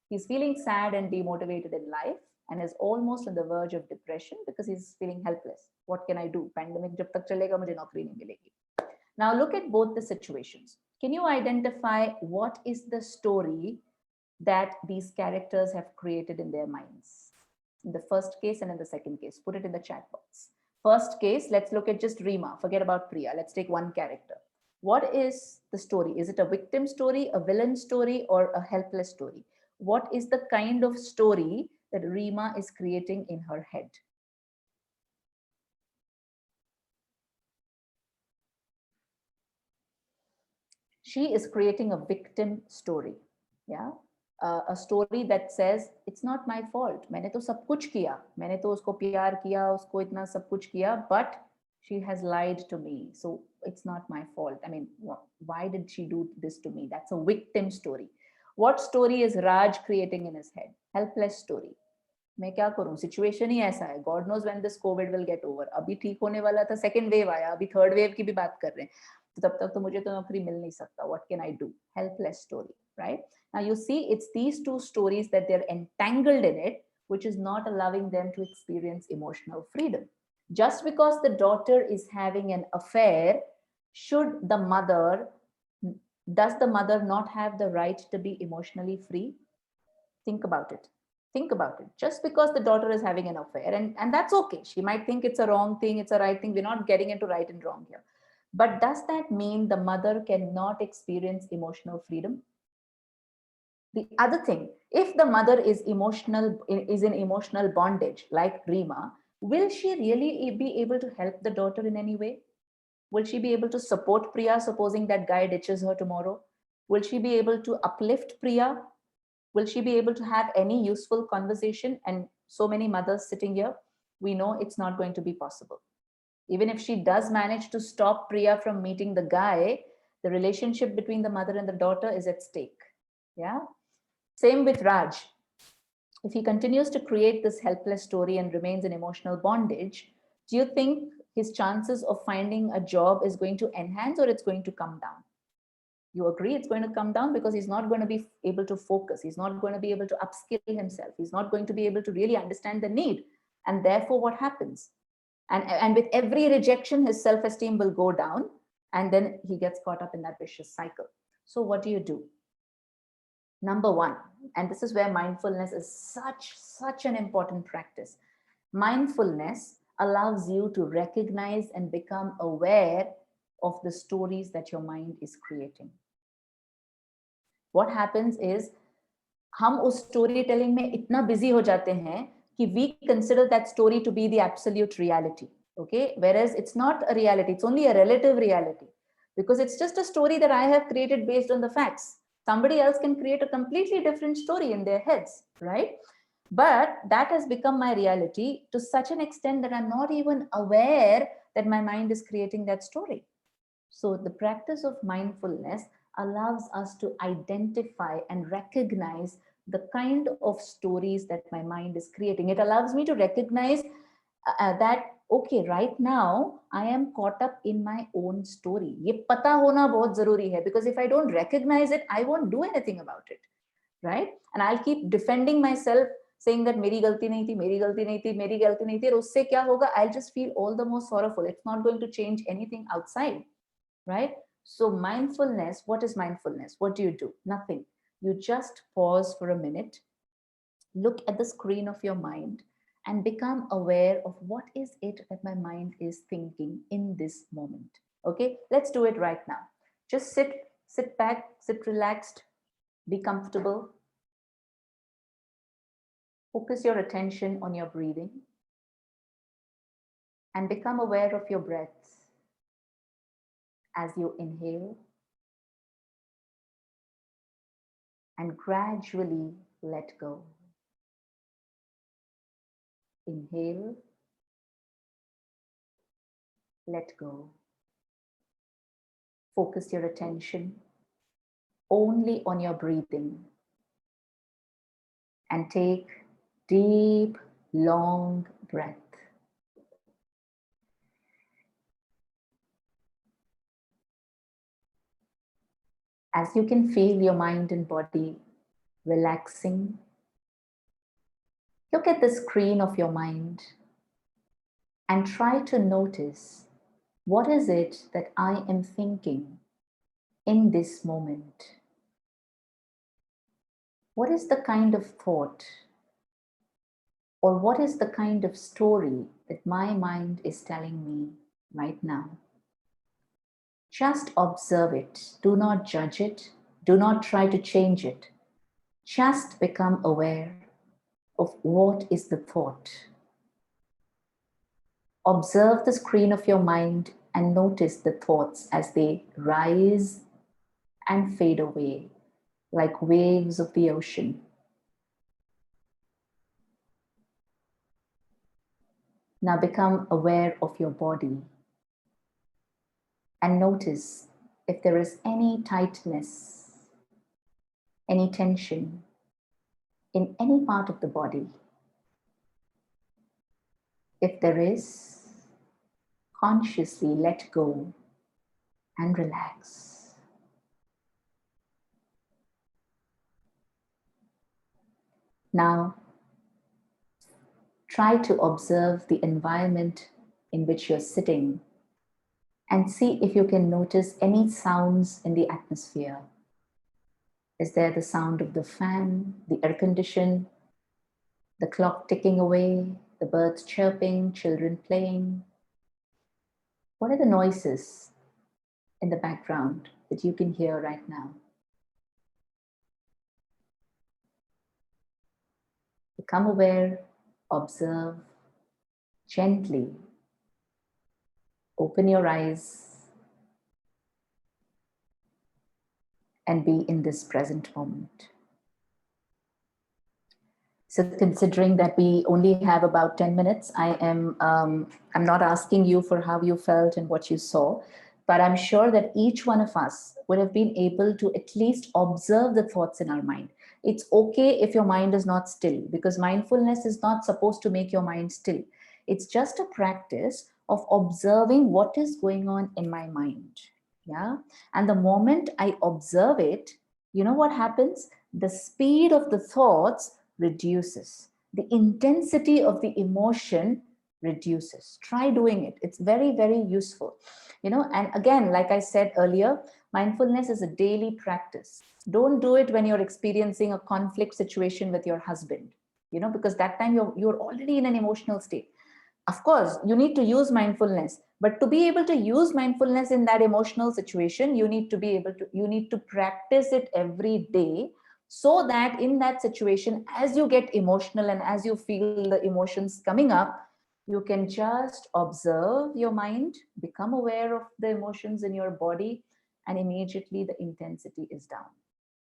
He's feeling sad and demotivated in life and is almost on the verge of depression because he's feeling helpless. What can I do? Pandemic jab tak chalega, mujhe naukri nahi milegi. Now look at both the situations. Can you identify what is the story that these characters have created in their minds? In the first case and in the second case, put it in the chat box. First case, let's look at just Rima. Forget about Priya. Let's take one character. What is the story? Is it a victim story, a villain story, or a helpless story? What is the kind of story that Rima is creating in her head? She is creating a victim story. Yeah. A story that says it's not my fault. मैंने तो सब कुछ किया. मैंने तो उसको प्यार किया, उसको इतना सब कुछ किया, but she has lied to me. So it's not my fault. I mean, why did she do this to me? That's a victim story. What story is Raj creating in his head? Helpless story. मैं क्या करूं, situation ही ऐसा है. God knows when this Covid will get over. अभी ठीक होने वाला था, सेकंड वेव आया, अभी थर्ड वेव की भी बात कर रहे हैं, तो तब तक तो मुझे तो नौकरी मिल नहीं सकता. What can I do? Helpless story, right? Now you see, it's these two stories that they're entangled in it, which is not allowing them to experience emotional freedom. Just because the daughter is having an affair, should the mother, does the mother not have the right to be emotionally free? Think about it. Think about it. Just because the daughter is having an affair, and that's okay. She might think it's a wrong thing, it's a right thing. We're not getting into right and wrong here. But does that mean the mother cannot experience emotional freedom? The other thing, if the mother is in emotional bondage like Rima, will she really be able to help the daughter in any way? Will she be able to support Priya supposing that guy ditches her tomorrow? Will she be able to uplift Priya? Will she be able to have any useful conversation? And so many mothers sitting here, we know it's not going to be possible. Even if she does manage to stop Priya from meeting the guy, the relationship between the mother and the daughter is at stake. Yeah. Same with Raj. If he continues to create this helpless story and remains in emotional bondage, do you think his chances of finding a job is going to enhance or it's going to come down? You agree it's going to come down because he's not going to be able to focus. He's not going to be able to upskill himself. He's not going to be able to really understand the need. And therefore, what happens? And with every rejection, his self-esteem will go down. And then he gets caught up in that vicious cycle. So what do? Number one, and this is where mindfulness is such an important practice. Mindfulness allows you to recognize and become aware of the stories that your mind is creating. What happens is, हम उस storytelling में इतना busy हो जाते हैं कि we consider that story to be the absolute reality. Okay, whereas it's not a reality, it's only a relative reality, because it's just a story that I have created based on the facts. Somebody else can create a completely different story in their heads, right? But that has become my reality to such an extent that I'm not even aware that my mind is creating that story. So, the practice of mindfulness allows us to identify and recognize the kind of stories that my mind is creating. It allows me to recognize that, okay, right now I am caught up in my own story. ये पता होना बहुत जरूरी है, because if I don't recognize it, I won't do anything about it, right? And I'll keep defending myself, saying that मेरी गलती नहीं थी, मेरी गलती नहीं थी, मेरी गलती नहीं थी, और उससे क्या होगा? I'll just feel all the more sorrowful. It's not going to change anything outside, right? So mindfulness, what is mindfulness? What do? Nothing. You just pause for a minute, look at the screen of your mind, and become aware of what is it that my mind is thinking in this moment. Okay, let's do it right now. Just sit back, sit relaxed, be comfortable. Focus your attention on your breathing and become aware of your breaths as you inhale and gradually let go. Inhale, let go. Focus your attention only on your breathing and take deep, long breath. As you can feel your mind and body relaxing, look at the screen of your mind and try to notice, what is it that I am thinking in this moment? What is the kind of thought, or what is the kind of story that my mind is telling me right now? Just observe it. Do not judge it. Do not try to change it. Just become aware of what is the thought. Observe the screen of your mind and notice the thoughts as they rise and fade away like waves of the ocean. Now become aware of your body and notice if there is any tightness, any tension in any part of the body. If there is, consciously let go and relax. Now, try to observe the environment in which you're sitting and see if you can notice any sounds in the atmosphere. Is there the sound of the fan, the air condition, the clock ticking away, the birds chirping, children playing? What are the noises in the background that you can hear right now? Become aware, observe gently. Open your eyes and be in this present moment. So considering that we only have about 10 minutes, I'm not asking you for how you felt and what you saw, but I'm sure that each one of us would have been able to at least observe the thoughts in our mind. It's okay if your mind is not still, because mindfulness is not supposed to make your mind still. It's just a practice of observing what is going on in my mind. Yeah. And the moment I observe it, you know what happens? The speed of the thoughts reduces. The intensity of the emotion reduces. Try doing it. It's very, very useful. And again, like I said earlier, mindfulness is a daily practice. Don't do it when you're experiencing a conflict situation with your husband, because that time you're already in an emotional state. Of course, you need to use mindfulness, but to be able to use mindfulness in that emotional situation, you need to practice it every day, so that in that situation, as you get emotional and as you feel the emotions coming up, you can just observe your mind, become aware of the emotions in your body, and immediately the intensity is down.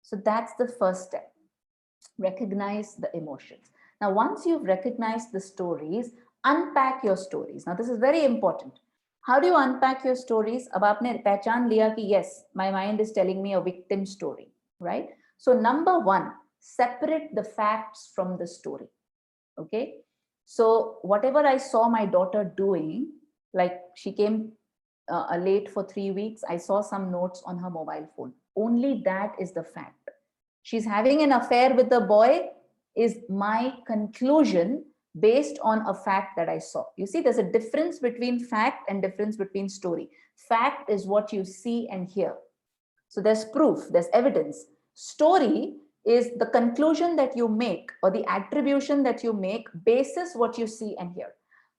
So that's the first step. Recognize the emotions. Now, once you've recognized the stories, unpack your stories. Now, this is very important. How do you unpack your stories? अब आपने पहचान लिया कि yes, my mind is telling me a victim story, right? So number one, separate the facts from the story. Okay. So whatever I saw my daughter doing, like she came late for 3 weeks, I saw some notes on her mobile phone. Only that is the fact. She's having an affair with the boy is my conclusion based on a fact that I saw. You see, there's a difference between fact and difference between story. Fact is what you see and hear. So there's proof, there's evidence. Story is the conclusion that you make or the attribution that you make basis what you see and hear.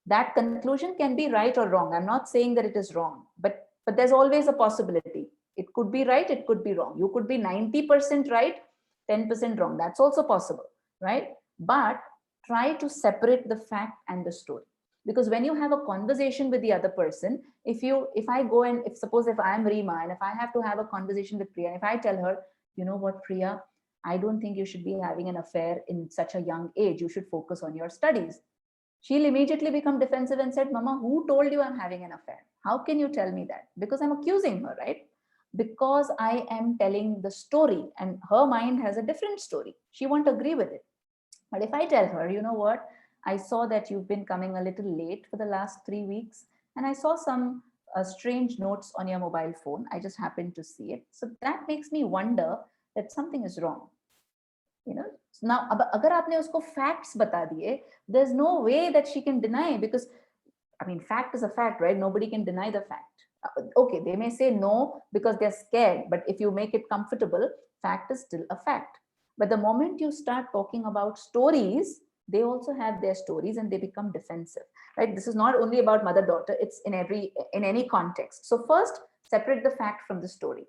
That conclusion can be right or wrong. I'm not saying that it is wrong, but there's always a possibility. It could be right, it could be wrong. You could be 90% right, 10% wrong. That's also possible, right? But try to separate the fact and the story. Because when you have a conversation with the other person, if I go and if suppose if I am Rima and if I have to have a conversation with Priya, if I tell her, you know what, Priya, I don't think you should be having an affair in such a young age. You should focus on your studies. She'll immediately become defensive and said, Mama, who told you I'm having an affair? How can you tell me that? Because I'm accusing her, right? Because I am telling the story and her mind has a different story. She won't agree with it. But if I tell her, you know what, I saw that you've been coming a little late for the last 3 weeks, and I saw some strange notes on your mobile phone. I just happened to see it. So that makes me wonder that something is wrong. You know, now agar aapne usko facts bata diye, there's no way that she can deny, because I mean, fact is a fact, right? Nobody can deny the fact. Okay, they may say no because they're scared, but if you make it comfortable, fact is still a fact. But the moment you start talking about stories, they also have their stories and they become defensive, right? This is not only about mother daughter, it's in any context. So first, separate the fact from the story.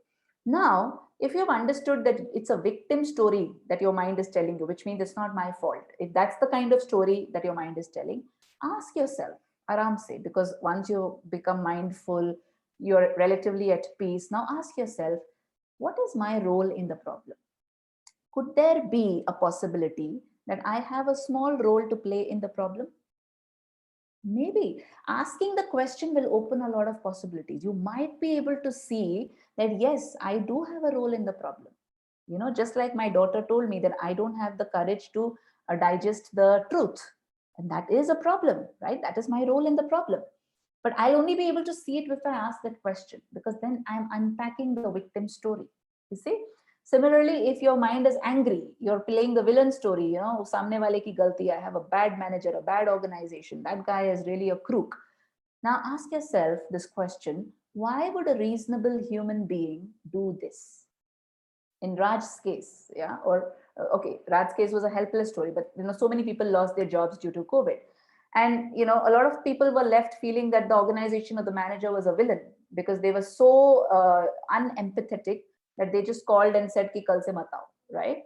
Now, if you've understood that it's a victim story that your mind is telling you, which means it's not my fault, if that's the kind of story that your mind is telling, ask yourself, aram se, because once you become mindful, you're relatively at peace. Now ask yourself, what is my role in the problem? Could there be a possibility that I have a small role to play in the problem? Maybe asking the question will open a lot of possibilities. You might be able to see that, yes, I do have a role in the problem. You know, just like my daughter told me that I don't have the courage to digest the truth. And that is a problem, right? That is my role in the problem. But I'll only be able to see it if I ask that question, because then I'm unpacking the victim story. You see? Similarly, if your mind is angry, you're playing the villain story, you know, samne wale ki galti, I have a bad manager, a bad organization, that guy is really a crook. Now ask yourself this question, why would a reasonable human being do this? In Raj's case, yeah, or okay, Raj's case was a helpless story, but you know, so many people lost their jobs due to COVID. And you know, a lot of people were left feeling that the organization or the manager was a villain because they were so unempathetic that they just called and said ki kal se mat aao, right?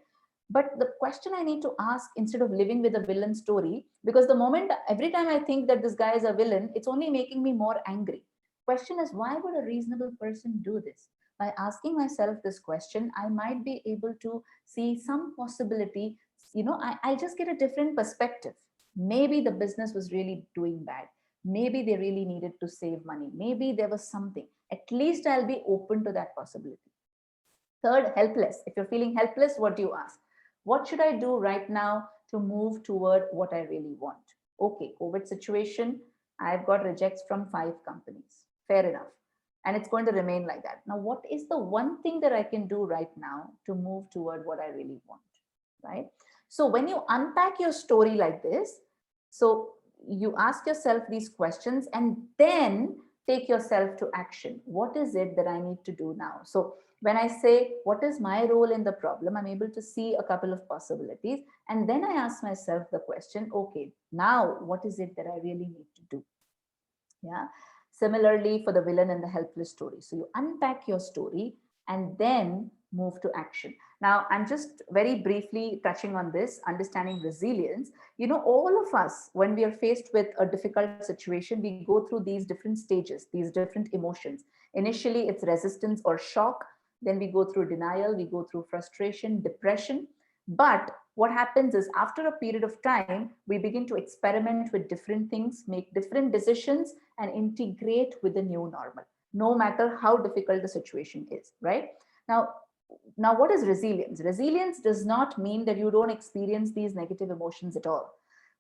But the question I need to ask, instead of living with a villain story, because the moment every time I think that this guy is a villain, it's only making me more angry. Question is, why would a reasonable person do this? By asking myself this question, I might be able to see some possibility. You know, I'll just get a different perspective. Maybe the business was really doing bad. Maybe they really needed to save money. Maybe there was something. At least I'll be open to that possibility. Third, helpless. If you're feeling helpless, what do you ask? What should I do right now to move toward what I really want? Okay, COVID situation, I've got rejects from 5 companies. Fair enough. And it's going to remain like that. Now, what is the one thing that I can do right now to move toward what I really want? Right? So when you unpack your story like this, so you ask yourself these questions and then take yourself to action. What is it that I need to do now? So when I say, what is my role in the problem? I'm able to see a couple of possibilities. And then I ask myself the question, okay, now what is it that I really need to do? Yeah. Similarly, for the villain and the helpless story. So you unpack your story and then move to action. Now, I'm just very briefly touching on this, understanding resilience. You know, all of us, when we are faced with a difficult situation, we go through these different stages, these different emotions. Initially, it's resistance or shock. Then we go through denial, we go through frustration, depression. But what happens is after a period of time, we begin to experiment with different things, make different decisions, and integrate with the new normal, no matter how difficult the situation is, right? Now, what is resilience? Resilience does not mean that you don't experience these negative emotions at all.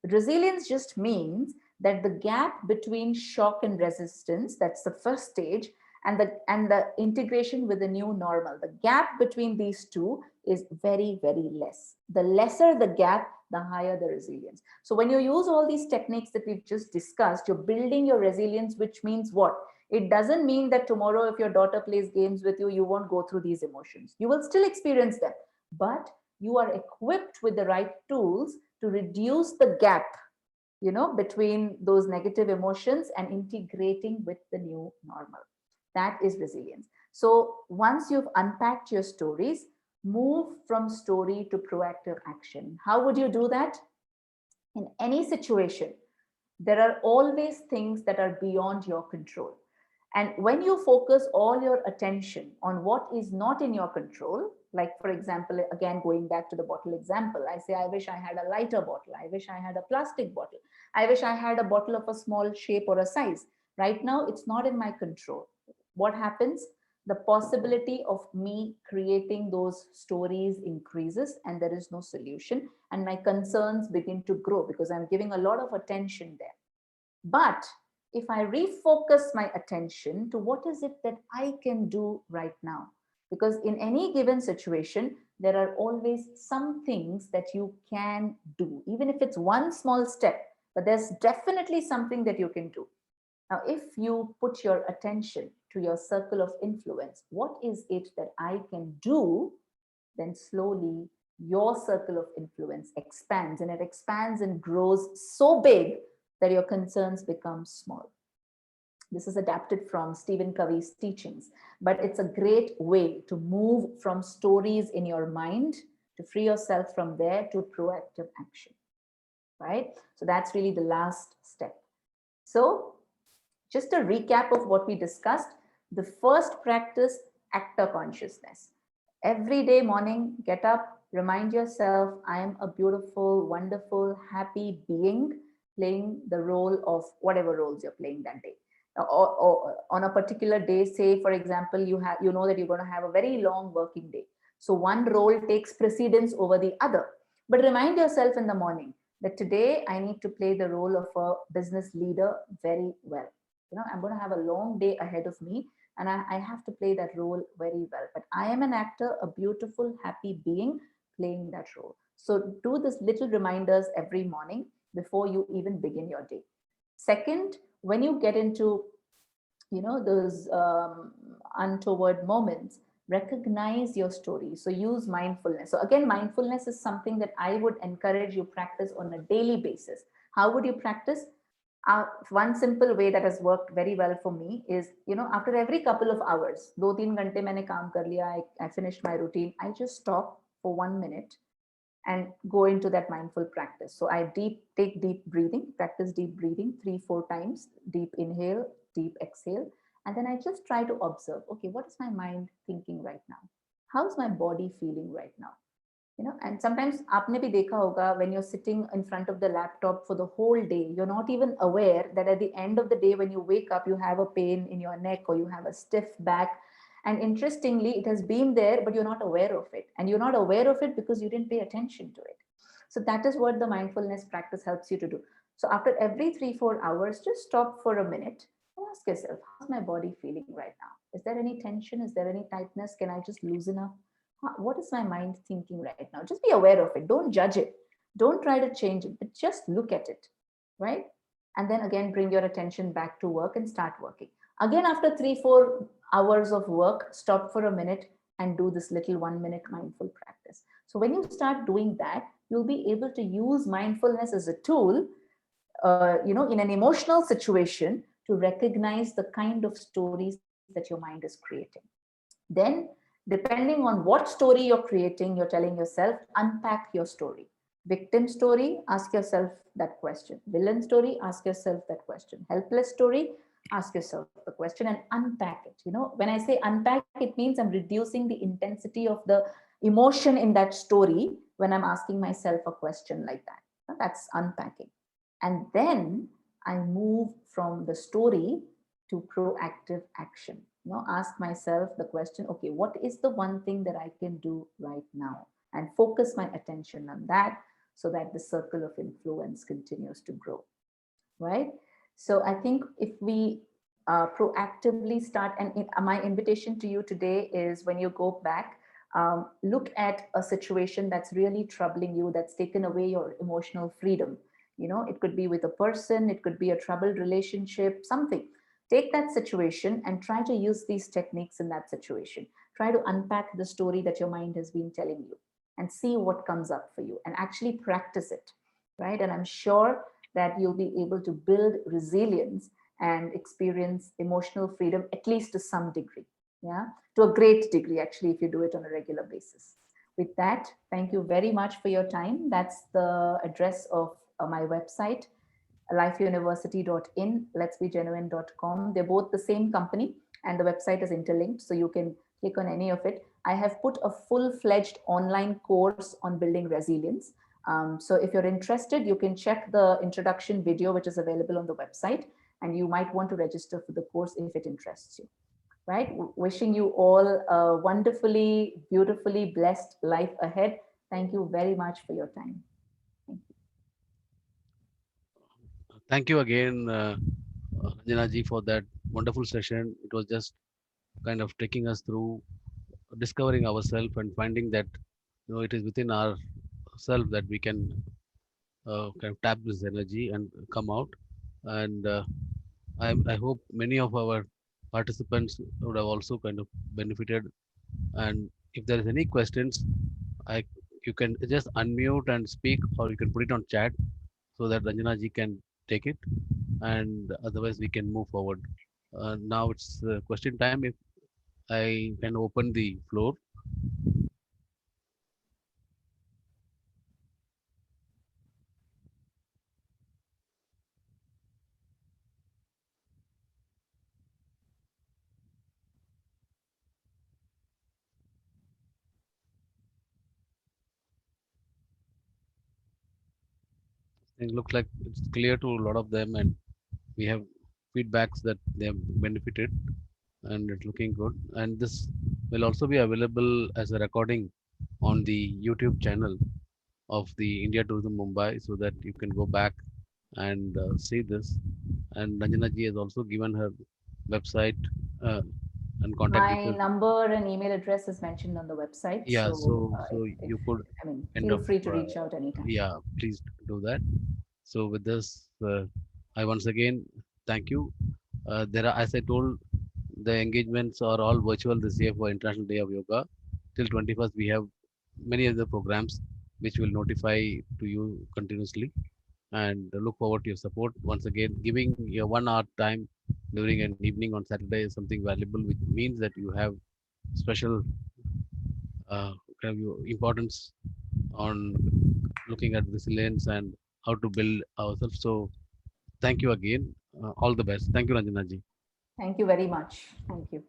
Resilience just means that the gap between shock and resistance, that's the first stage, and the integration with the new normal, the gap between these two is very, very less. The lesser the gap, the higher the resilience. So when you use all these techniques that we've just discussed, you're building your resilience, which means what? It doesn't mean that tomorrow, if your daughter plays games with you, you won't go through these emotions. You will still experience them, but you are equipped with the right tools to reduce the gap, between those negative emotions and integrating with the new normal. That is resilience. So once you've unpacked your stories, move from story to proactive action. How would you do that? In any situation, there are always things that are beyond your control. And when you focus all your attention on what is not in your control, like for example, again, going back to the bottle example, I say, I wish I had a lighter bottle. I wish I had a plastic bottle. I wish I had a bottle of a small shape or a size. Right now, it's not in my control. What happens? The possibility of me creating those stories increases, and there is no solution. And my concerns begin to grow because I'm giving a lot of attention there. But if I refocus my attention to what is it that I can do right now, because in any given situation, there are always some things that you can do, even if it's one small step, but there's definitely something that you can do. Now, if you put your attention to your circle of influence, what is it that I can do? Then slowly your circle of influence expands, and it expands and grows so big that your concerns become small. This is adapted from Stephen Covey's teachings, but it's a great way to move from stories in your mind to free yourself from there to proactive action, right? So that's really the last step. So just a recap of what we discussed. The first practice, actor consciousness. Every day morning, get up, remind yourself, I am a beautiful, wonderful, happy being playing the role of whatever roles you're playing that day. Or on a particular day, say, for example, you know that you're going to have a very long working day. So one role takes precedence over the other. But remind yourself in the morning that today I need to play the role of a business leader very well. I'm going to have a long day ahead of me, and I have to play that role very well. But I am an actor, a beautiful, happy being playing that role. So do this little reminders every morning before you even begin your day. Second, when you get into, those untoward moments, recognize your story. So use mindfulness. So again, mindfulness is something that I would encourage you practice on a daily basis. How would you practice? One simple way that has worked very well for me is, after every couple of hours, 2-3 घंटे मैंने काम कर लिया, I finished my routine, I just stop for 1 minute and go into that mindful practice. So I take deep breathing, practice deep breathing 3-4 times, deep inhale, deep exhale. And then I just try to observe, okay, what is my mind thinking right now? How's my body feeling right now? And sometimes आपने भी देखा होगा, when you're sitting in front of the laptop for the whole day, you're not even aware that at the end of the day, when you wake up, you have a pain in your neck or you have a stiff back. And interestingly, it has been there, but you're not aware of it. And you're not aware of it because you didn't pay attention to it. So that is what the mindfulness practice helps you to do. So after every 3-4 hours, just stop for a minute and ask yourself, how's my body feeling right now? Is there any tension? Is there any tightness? Can I just loosen up? What is my mind thinking right now? Just be aware of it. Don't judge it. Don't try to change it, but just look at it, right? And then again, bring your attention back to work and start working. Again, after 3-4 hours of work, stop for a minute and do this little 1-minute mindful practice. So when you start doing that, you'll be able to use mindfulness as a tool, in an emotional situation to recognize the kind of stories that your mind is creating. Then, depending on what story you're creating, you're telling yourself, unpack your story. Victim story, ask yourself that question. Villain story, ask yourself that question. Helpless story, Ask yourself the question and unpack it. When I say unpack, it means I'm reducing the intensity of the emotion in that story when I'm asking myself a question like that. That's unpacking. And then I move from the story to proactive action. Ask myself the question, okay, what is the one thing that I can do right now? And focus my attention on that so that the circle of influence continues to grow, right? So I think if we proactively start, and my invitation to you today is when you go back, look at a situation that's really troubling you, that's taken away your emotional freedom. It could be with a person, it could be a troubled relationship, something. Take that situation and try to use these techniques in that situation. Try to unpack the story that your mind has been telling you and see what comes up for you and actually practice it, right? And I'm sure that you'll be able to build resilience and experience emotional freedom, at least to some degree. Yeah, to a great degree, actually, if you do it on a regular basis. With that, thank you very much for your time. That's the address of my website, lifeuniversity.in, letsbegenuine.com. They're both the same company, and the website is interlinked, so you can click on any of it. I have put a full-fledged online course on building resilience. So if you're interested, you can check the introduction video, which is available on the website, and you might want to register for the course if it interests you, right? Wishing you all a wonderfully, beautifully blessed life ahead. Thank you very much for your time. Thank you. Thank you again, Ranjana ji, for that wonderful session. It was just kind of taking us through discovering ourselves and finding that it is within ourselves that we can kind of tap this energy and come out. And I hope many of our participants would have also kind of benefited. And if there is any questions, I you can just unmute and speak, or you can put it on chat so that Ranjana ji can take it, and otherwise we can move forward. Now it's question time. If I can open the floor. It looks like it's clear to a lot of them, and we have feedbacks that they have benefited, and it's looking good. And this will also be available as a recording on the YouTube channel of the India Tourism Mumbai, so that you can go back and see this. And Ranjana ji has also given her website uh, and contact My details. number and email address is mentioned on the website. Yeah, So so if, you could I mean, kind feel of free to reach out anytime. yeah, please do that. So with this, I once again thank you. There are, as I told, the engagements are all virtual this year for International Day of Yoga. Till 21st, we have many other programs which will notify to you continuously, and look forward to your support. Once again, giving your 1 hour time during an evening on Saturday is something valuable, which means that you have special kind of importance on looking at resilience and how to build ourselves. So thank you again. All the best. Thank you, Ranjana ji. Thank you very much. Thank you.